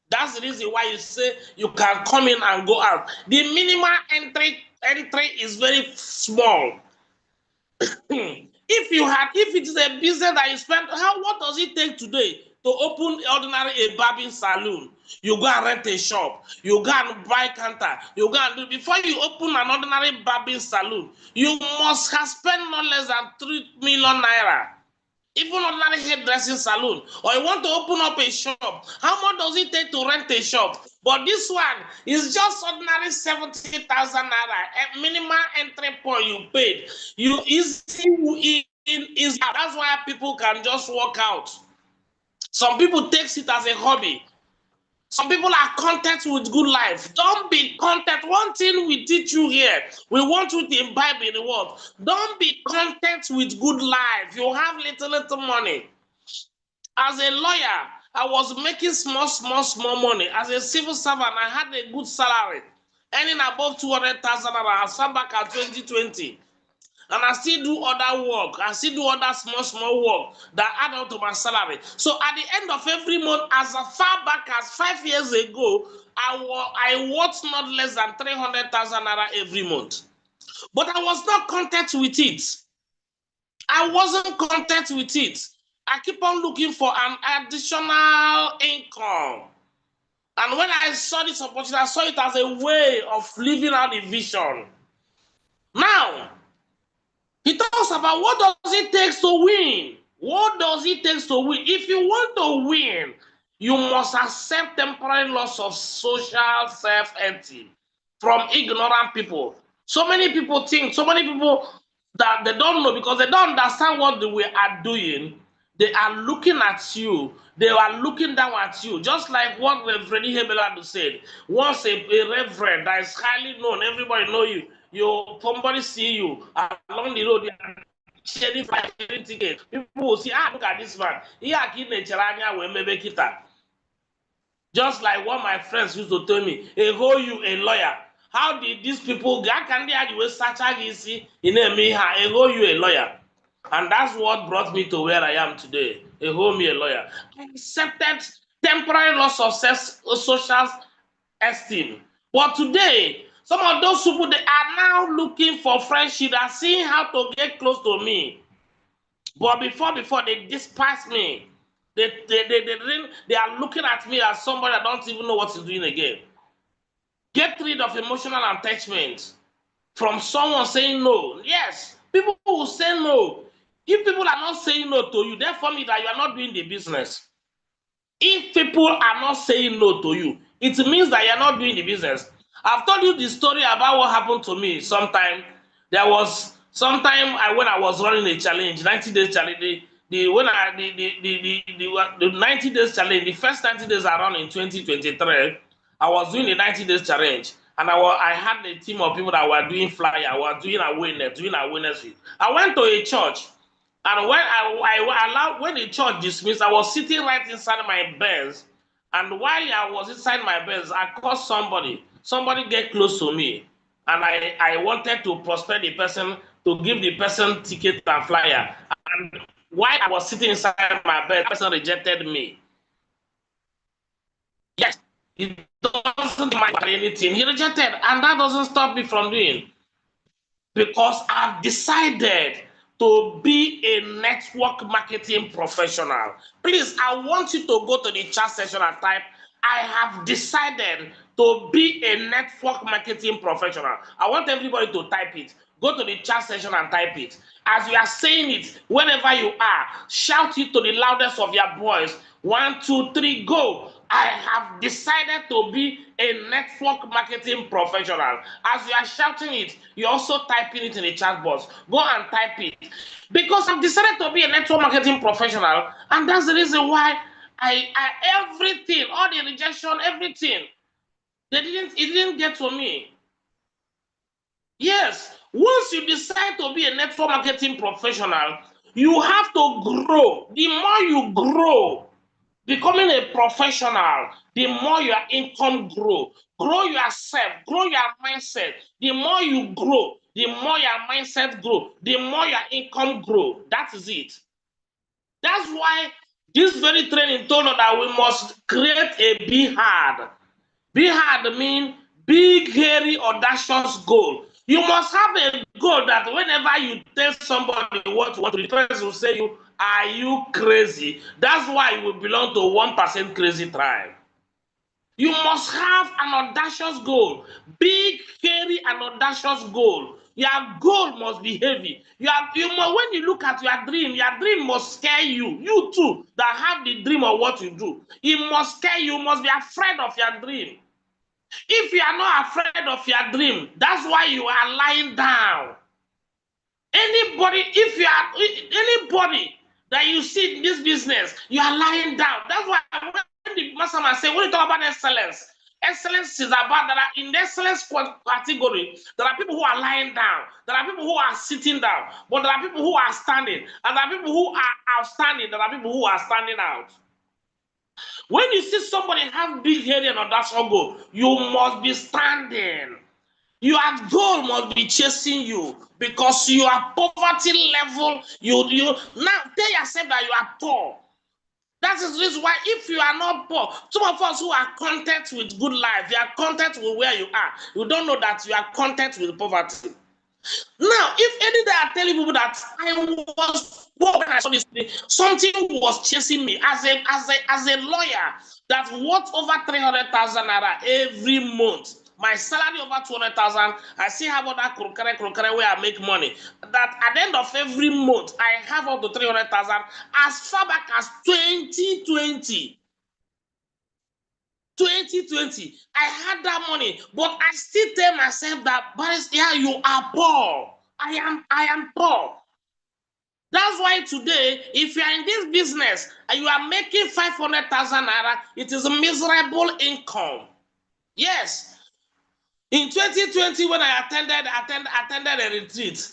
That's the reason why you say you can come in and go out. The minimum entry is very small. If it is a business that you spend, what does it take today to open a barbing salon? You go and rent a shop, you go and buy counter, you go and do, before you open an ordinary barbing salon, you must have spent no less than 3 million naira. Even ordinary hairdressing salon, or you want to open up a shop, how much does it take to rent a shop? But this one is just ordinary 70,000 naira. A minimum entry point you paid. You easy in. That's why people can just walk out. Some people take it as a hobby. Some people are content with good life. Don't be content. One thing we teach you here, we want you to imbibe in the world. Don't be content with good life. You have little money. As a lawyer, I was making small money. As a civil servant, I had a good salary, earning above 200,000 as far back at 2020. And I still do other work. I still do other small work that add up to my salary. So at the end of every month, as far back as 5 years ago, I worked not less than 300,000 naira every month. But I was not content with it. I wasn't content with it. I keep on looking for an additional income. And when I saw this opportunity, I saw it as a way of living out the vision. Now, he talks about what does it take to win. What does it take to win? If you want to win, you must accept temporary loss of social self-esteem from ignorant people. So many people think, so many people that they don't know because they don't understand what we are doing. They are looking at you. They are looking down at you. Just like what Reverend Hebeladu said. Once a reverend that is highly known, everybody know you. Somebody see you along the road, sharing ticket. People will see, look at this man. Just like what my friends used to tell me, you a lawyer. How did these people, how can they argue with such a see in a me, you a lawyer? And that's what brought me to where I am today. Me a lawyer. I accepted temporary loss of social esteem. But today, some of those people, they are now looking for friendship. They are seeing how to get close to me. But before they despise me. They are looking at me as somebody that don't even know what he's doing again. Get rid of emotional attachment from someone saying no. Yes, people will say no. If people are not saying no to you, therefore means that you are not doing the business. If people are not saying no to you, it means that you're not doing the business. I've told you the story about what happened to me sometime. There was sometime when I was running a challenge, 90 days challenge. The 90 days challenge, the first 90 days I ran in 2023, I was doing the 90 days challenge. And I had a team of people that were doing flyer, were doing awareness. I went to a church. And when I allowed, when the church dismissed, I was sitting right inside my Benz. And while I was inside my Benz, I called somebody. Somebody get close to me. And I wanted to prosper the person, to give the person ticket and flyer. And while I was sitting inside my Benz, the person rejected me. Yes, he doesn't mind anything. He rejected. And that doesn't stop me from doing. Because I've decided to be a network marketing professional. Please, I want you to go to the chat section and type, I have decided to be a network marketing professional. I want everybody to type it. Go to the chat section and type it. As you are saying it, wherever you are, shout it to the loudest of your voice. 1, 2, 3, go. I have decided to be a network marketing professional. As you are shouting it, you're also typing it in the chat box. Go and type it. Because I've decided to be a network marketing professional, and that's the reason why everything, all the rejection, everything, it didn't get to me. Yes, once you decide to be a network marketing professional, you have to grow. The more you grow, becoming a professional, the more your income grow. Grow yourself, grow your mindset. The more you grow, the more your mindset grow, the more your income grow. That is it. That's why this very training told us that we must create a be hard. Be hard means big, hairy, audacious goal. You must have a goal that whenever you tell somebody what you want to, the person will say you, are you crazy? That's why you will belong to 1% crazy tribe. You must have an audacious goal, big, hairy, and audacious goal. Your goal must be heavy. When you look at your dream must scare you. You too, that have the dream of what you do. It must scare you. You must be afraid of your dream. If you are not afraid of your dream, that's why you are lying down. Anybody that you see in this business, you are lying down. That's why when the masterman say, when you talk about excellence, excellence is about that in the excellence category, there are people who are lying down, there are people who are sitting down, but there are people who are standing, and there are people who are outstanding, there are people who are standing out. When you see somebody have big head and audacious goal, you must be standing. Your goal must be chasing you because your poverty level, you now tell yourself that you are poor. That is the reason why if you are not poor, some of us who are content with good life, you are content with where you are. You don't know that you are content with poverty. Now, if any day I tell people that I was poor when I saw this, something was chasing me as a lawyer that worth over 300,000 naira every month. My salary over 200,000. I still have other krokere where I make money. That at the end of every month, I have up to 300,000 as far back as 2020. 2020, I had that money, but I still tell myself that, yeah, you are poor. I am poor. That's why today, if you are in this business and you are making 500,000 naira, it is a miserable income. Yes. In 2020, when I attended a retreat,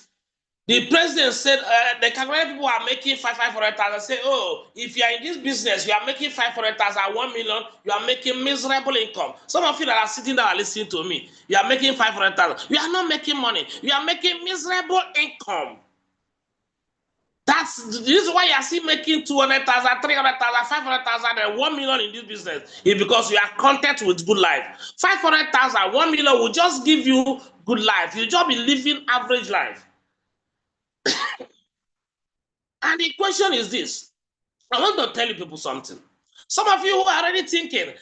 the president said the Canadian people are making 500,000. Say, oh, if you are in this business, you are making 500,000, 1 million, you are making miserable income. Some of you that are sitting there and listening to me, you are making 500,000. You are not making money. You are making miserable income. This is why you are still making 200,000, 300,000, 500,000, and 1 million in this business. It's because you are content with good life. 500,000, 1 million will just give you good life. You'll just be living average life. And the question is this. I want to tell you people something. Some of you who are already thinking,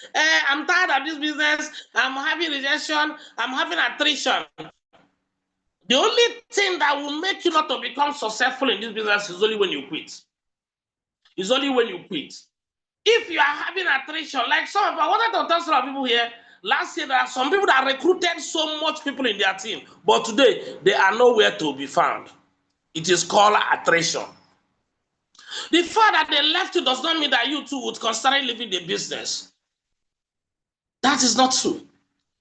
I'm tired of this business, I'm having rejection, I'm having attrition. The only thing that will make you not to become successful in this business is only when you quit. It's only when you quit. If you are having attrition, like some of I wanted to tell some people here, last year there are some people that recruited so much people in their team, but today they are nowhere to be found. It is called attrition. The fact that they left you does not mean that you too would consider leaving the business. That is not true.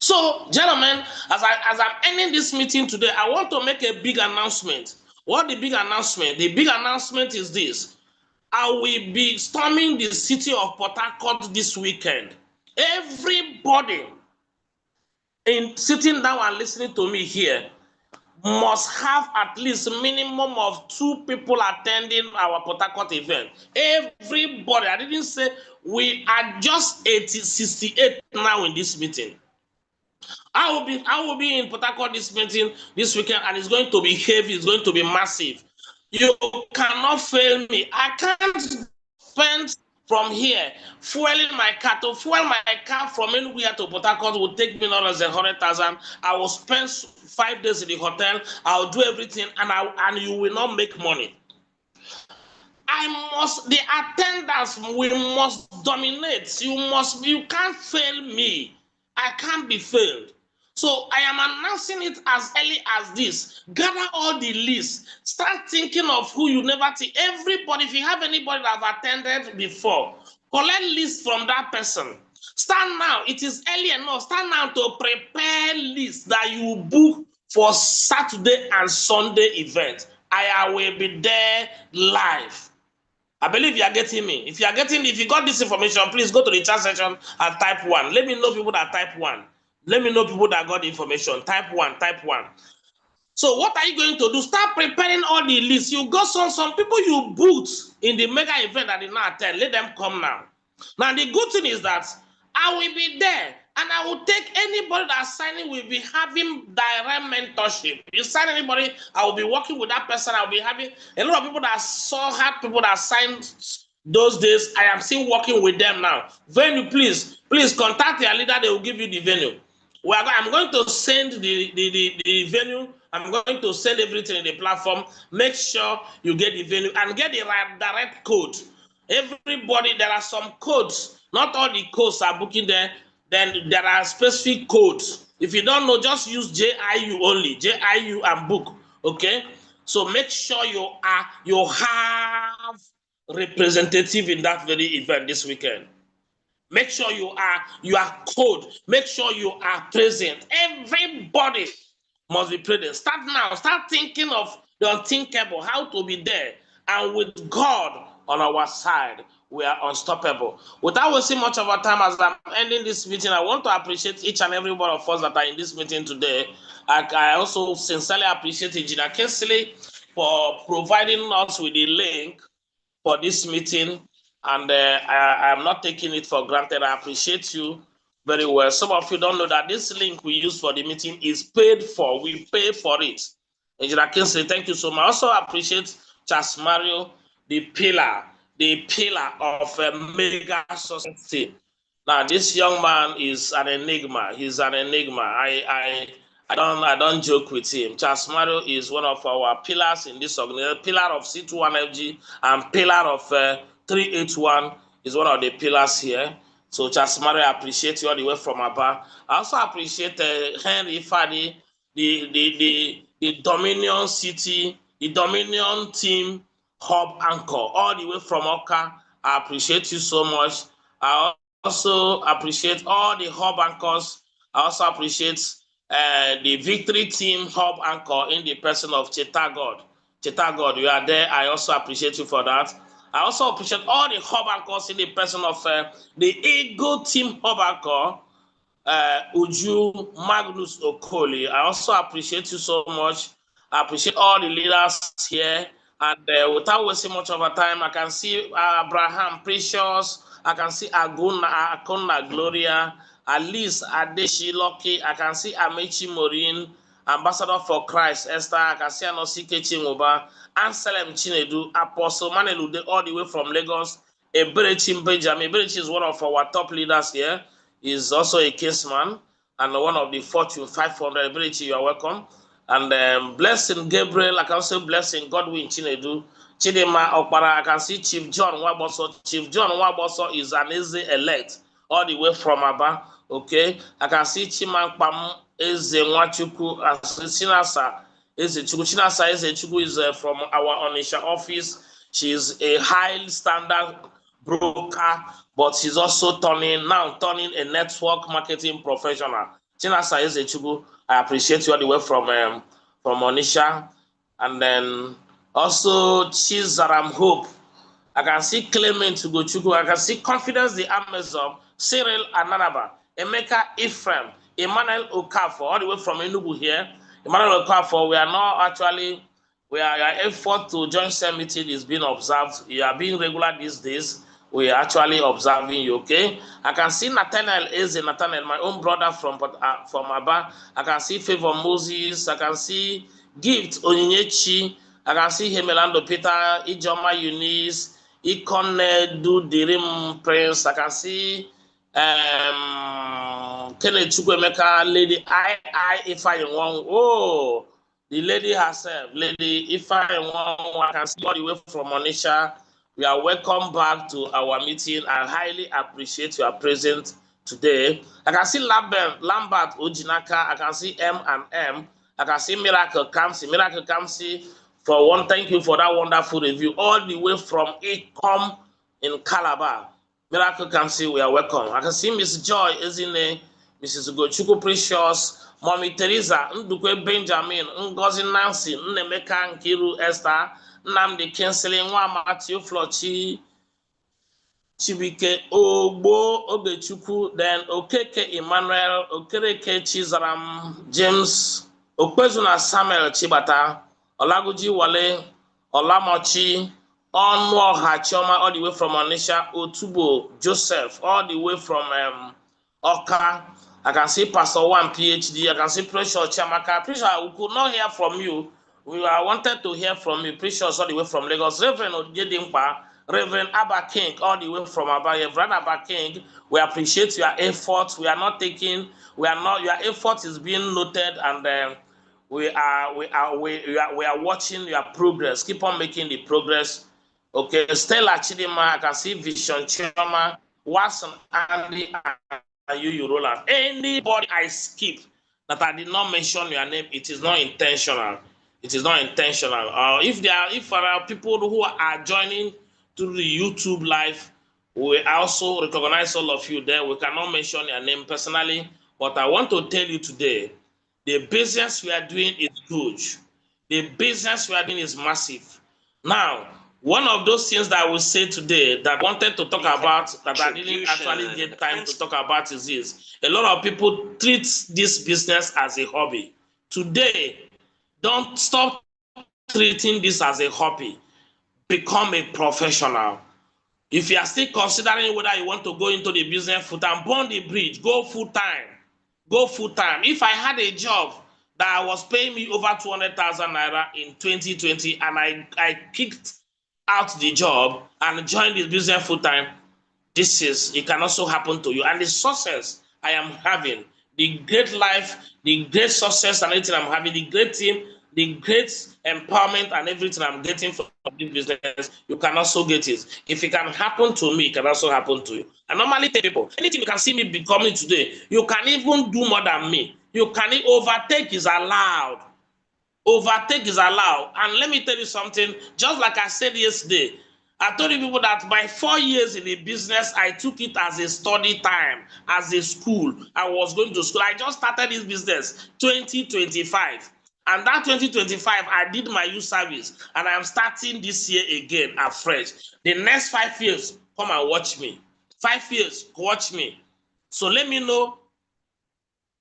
So, gentlemen, as I'm ending this meeting today, I want to make a big announcement. What the big announcement? The big announcement is this. I will be storming the city of Port Harcourt this weekend. Everybody in sitting down and listening to me here must have at least a minimum of 2 people attending our Port Harcourt event. Everybody. I didn't say we are just 68 now in this meeting. I will be in Port Harcourt this meeting this weekend, and it's going to be heavy, it's going to be massive. You cannot fail me. I can't spend from here fueling my car. To fuel my car from anywhere to Port Harcourt will take me not less than 100,000. I will spend 5 days in the hotel. I'll do everything, and you will not make money. The attendance, we must dominate. You can't fail me. I can't be failed. So I am announcing it as early as this. Gather all the lists. Start thinking of who you never see. Everybody, if you have anybody that have attended before, collect lists from that person. Start now. It is early enough. Start now to prepare lists that you book for Saturday and Sunday event. I will be there live. I believe you are getting me. If you got this information, please go to the chat section and type 1. Let me know people that type 1. Let me know people that got the information. Type 1, type 1. So what are you going to do? Start preparing all the lists. You got some people you booked in the mega event that did not attend. Let them come now. Now the good thing is that I will be there, and I will take anybody that's signing. Will be having direct mentorship. You sign anybody, I will be working with that person. I'll be having a lot of people that had people that signed those days. I am still working with them now. Venue, please contact your leader. They will give you the venue. I'm going to send the venue. I'm going to send everything in the platform. Make sure you get the venue and get the direct code. Everybody, there are some codes. Not all the codes are booking there. Then there are specific codes. If you don't know, just use JIU only. JIU and book. Okay? So make sure you have representative in that very event this weekend. Make sure you are code. Make sure you are present. Everybody must be present. Start now. Start thinking of the unthinkable, how to be there. And with God on our side, we are unstoppable. Without wasting much of our time, as I'm ending this meeting, I want to appreciate each and every one of us that are in this meeting today. I also sincerely appreciate Engineer Kingsley for providing us with the link for this meeting. And I am not taking it for granted. I appreciate you very well. Some of you don't know that this link we use for the meeting is paid for. We pay for it. Engineer Kingsley, thank you so much. I also appreciate Charles Mario, the pillar of a mega society. Now, this young man is an enigma. He's an enigma. I don't joke with him. Charles Mario is one of our pillars in this organization, pillar of C21FG and pillar of 381 is one of the pillars here. So, Charles Mario, I appreciate you all the way from Aba. I also appreciate Henry Fadi, the Dominion City, the Dominion team hub anchor, all the way from Oka. I appreciate you so much. I also appreciate all the hub anchors. I also appreciate the victory team hub anchor in the person of Cheta God. Cheta God, you are there. I also appreciate you for that. I also appreciate all the hub anchors in the person of the Eagle team hub anchor, Uju Magnus Okoli. I also appreciate you so much. I appreciate all the leaders here. And without wasting much of our time, I can see Abraham Precious. I can see Akona Gloria, Alice Adeshi Loki. I can see Amechi Morin, Ambassador for Christ, Esther. I can see Anosike Chimoba, Anselm Chinedu, Apostle Manelude, all the way from Lagos. Eberechi Benjamin. Eberechi is one of our top leaders here. He's also a caseman and one of the Fortune 500. Eberechi, you are welcome. And Blessing Gabriel, I can say Blessing Godwin Chinedu. Chidema Okpara, I can see Chief John Waboso. Chief John Waboso is an easy elect all the way from Aba. Okay, I can see Chimankpam Eze Nwachuku as Sinasa. Chinasa Ezechuku is from our Onisha office. She is a high standard broker, but she's also turning a network marketing professional. Chinasa Ezechuku, I appreciate you all the way from Onisha. And then also Chizaram Hope. I can see Clement Ugochukwu. I can see Confidence the Amazon, Cyril Ananaba, Emeka Ephraim, Emmanuel Okafor, all the way from Enugu here. Emmanuel Okafor, we are not actually, your effort to join SEM meeting is being observed. You are being regular these days. We are actually observing you, okay? I can see Nathaniel Eze, Nathaniel, my own brother from Aba. I can see Favor Moses. I can see Gift Onyinyechi. I can see Hemelando Peter, Ijoma Eunice, Ikone Du Dirim Prince. I can see Kenneth Chukwemeka, Lady I Ifeanyi. Oh, the lady herself, Lady Ifeanyi. I can see all the way from Onisha. We are welcome back to our meeting. I highly appreciate your presence today. I can see Lambert Ojinaka. I can see M&M. I can see Miracle Kamsi. Miracle Kamsi, for one, thank you for that wonderful review. All the way from Ecom in Calabar. Miracle Kamsi, we are welcome. I can see Miss Joy Ezine, Mrs. Ugochukwu Precious, Mommy Teresa, Ndukwe Benjamin, Ngozi Nancy, Nnemeka Nkiru Esther, Nnamdi Kingsley, Nwa Matthew Flochi, Chibike Ogbo Obechukwu, then Okeke Emmanuel, Okereke Chizaram, James, Okwezuna Samuel Chibata, Olaguji Wale, Olamochi, Onwoha Chioma, all the way from Onisha, Otubo Joseph, all the way from Oka. I can see Pastor One PhD. I can see Precious Chamaka. Precious, we could not hear from you. We wanted to hear from you. Precious, all the way from Lagos. Reverend Ojedimpa, Reverend Abba King, all the way from Abba. Reverend Abba King, we appreciate your efforts. We are not taking, your effort is being noted, and we are watching your progress. Keep on making the progress. Okay, Stella Chidima, I can see Vision Chioma, Watson, Andy, and you Roland. Anybody I skip that I did not mention your name, it is not intentional. It is not intentional. If there are people who are joining to the YouTube live, we also recognize all of you there. We cannot mention your name personally, but I want to tell you today, the business we are doing is huge. The business we are doing is massive. Now, one of those things that I will say today that I wanted to talk about, that I didn't actually get time to talk about, is this. A lot of people treat this business as a hobby. Today, don't stop treating this as a hobby. Become a professional. If you are still considering whether you want to go into the business full-time, burn the bridge, go full-time. Go full-time. If I had a job that was paying me over 200,000 naira in 2020 and I kicked out the job and joined the business full-time, it can also happen to you. And the success I am having, the great life, the great success and everything I'm having, the great team, the great empowerment and everything I'm getting from this business, you can also get it. If it can happen to me, it can also happen to you. I normally tell people, anything you can see me becoming today, you can even do more than me. You can overtake is allowed. Overtake is allowed. And let me tell you something, just like I said yesterday, I told you people that by 4 years in the business, I took it as a study time, as a school. I was going to school. I just started this business 2025. And that 2025, I did my youth service. And I am starting this year again afresh. The next 5 years, come and watch me. 5 years, watch me. So let me know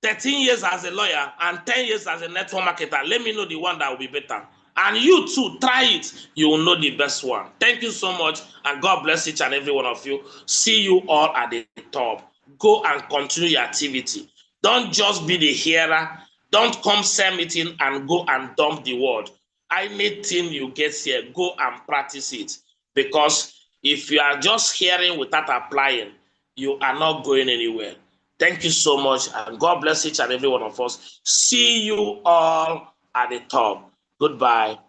13 years as a lawyer and 10 years as a network marketer. Let me know the one that will be better. And you too, try it. You will know the best one. Thank you so much. And God bless each and every one of you. See you all at the top. Go and continue your activity. Don't just be the hearer. Don't come SEM meeting and go and dump the word. Anything you get here, go and practice it. Because If you are just hearing without applying, you are not going anywhere. Thank you so much, and God bless each and every one of us. See you all at the top. Goodbye.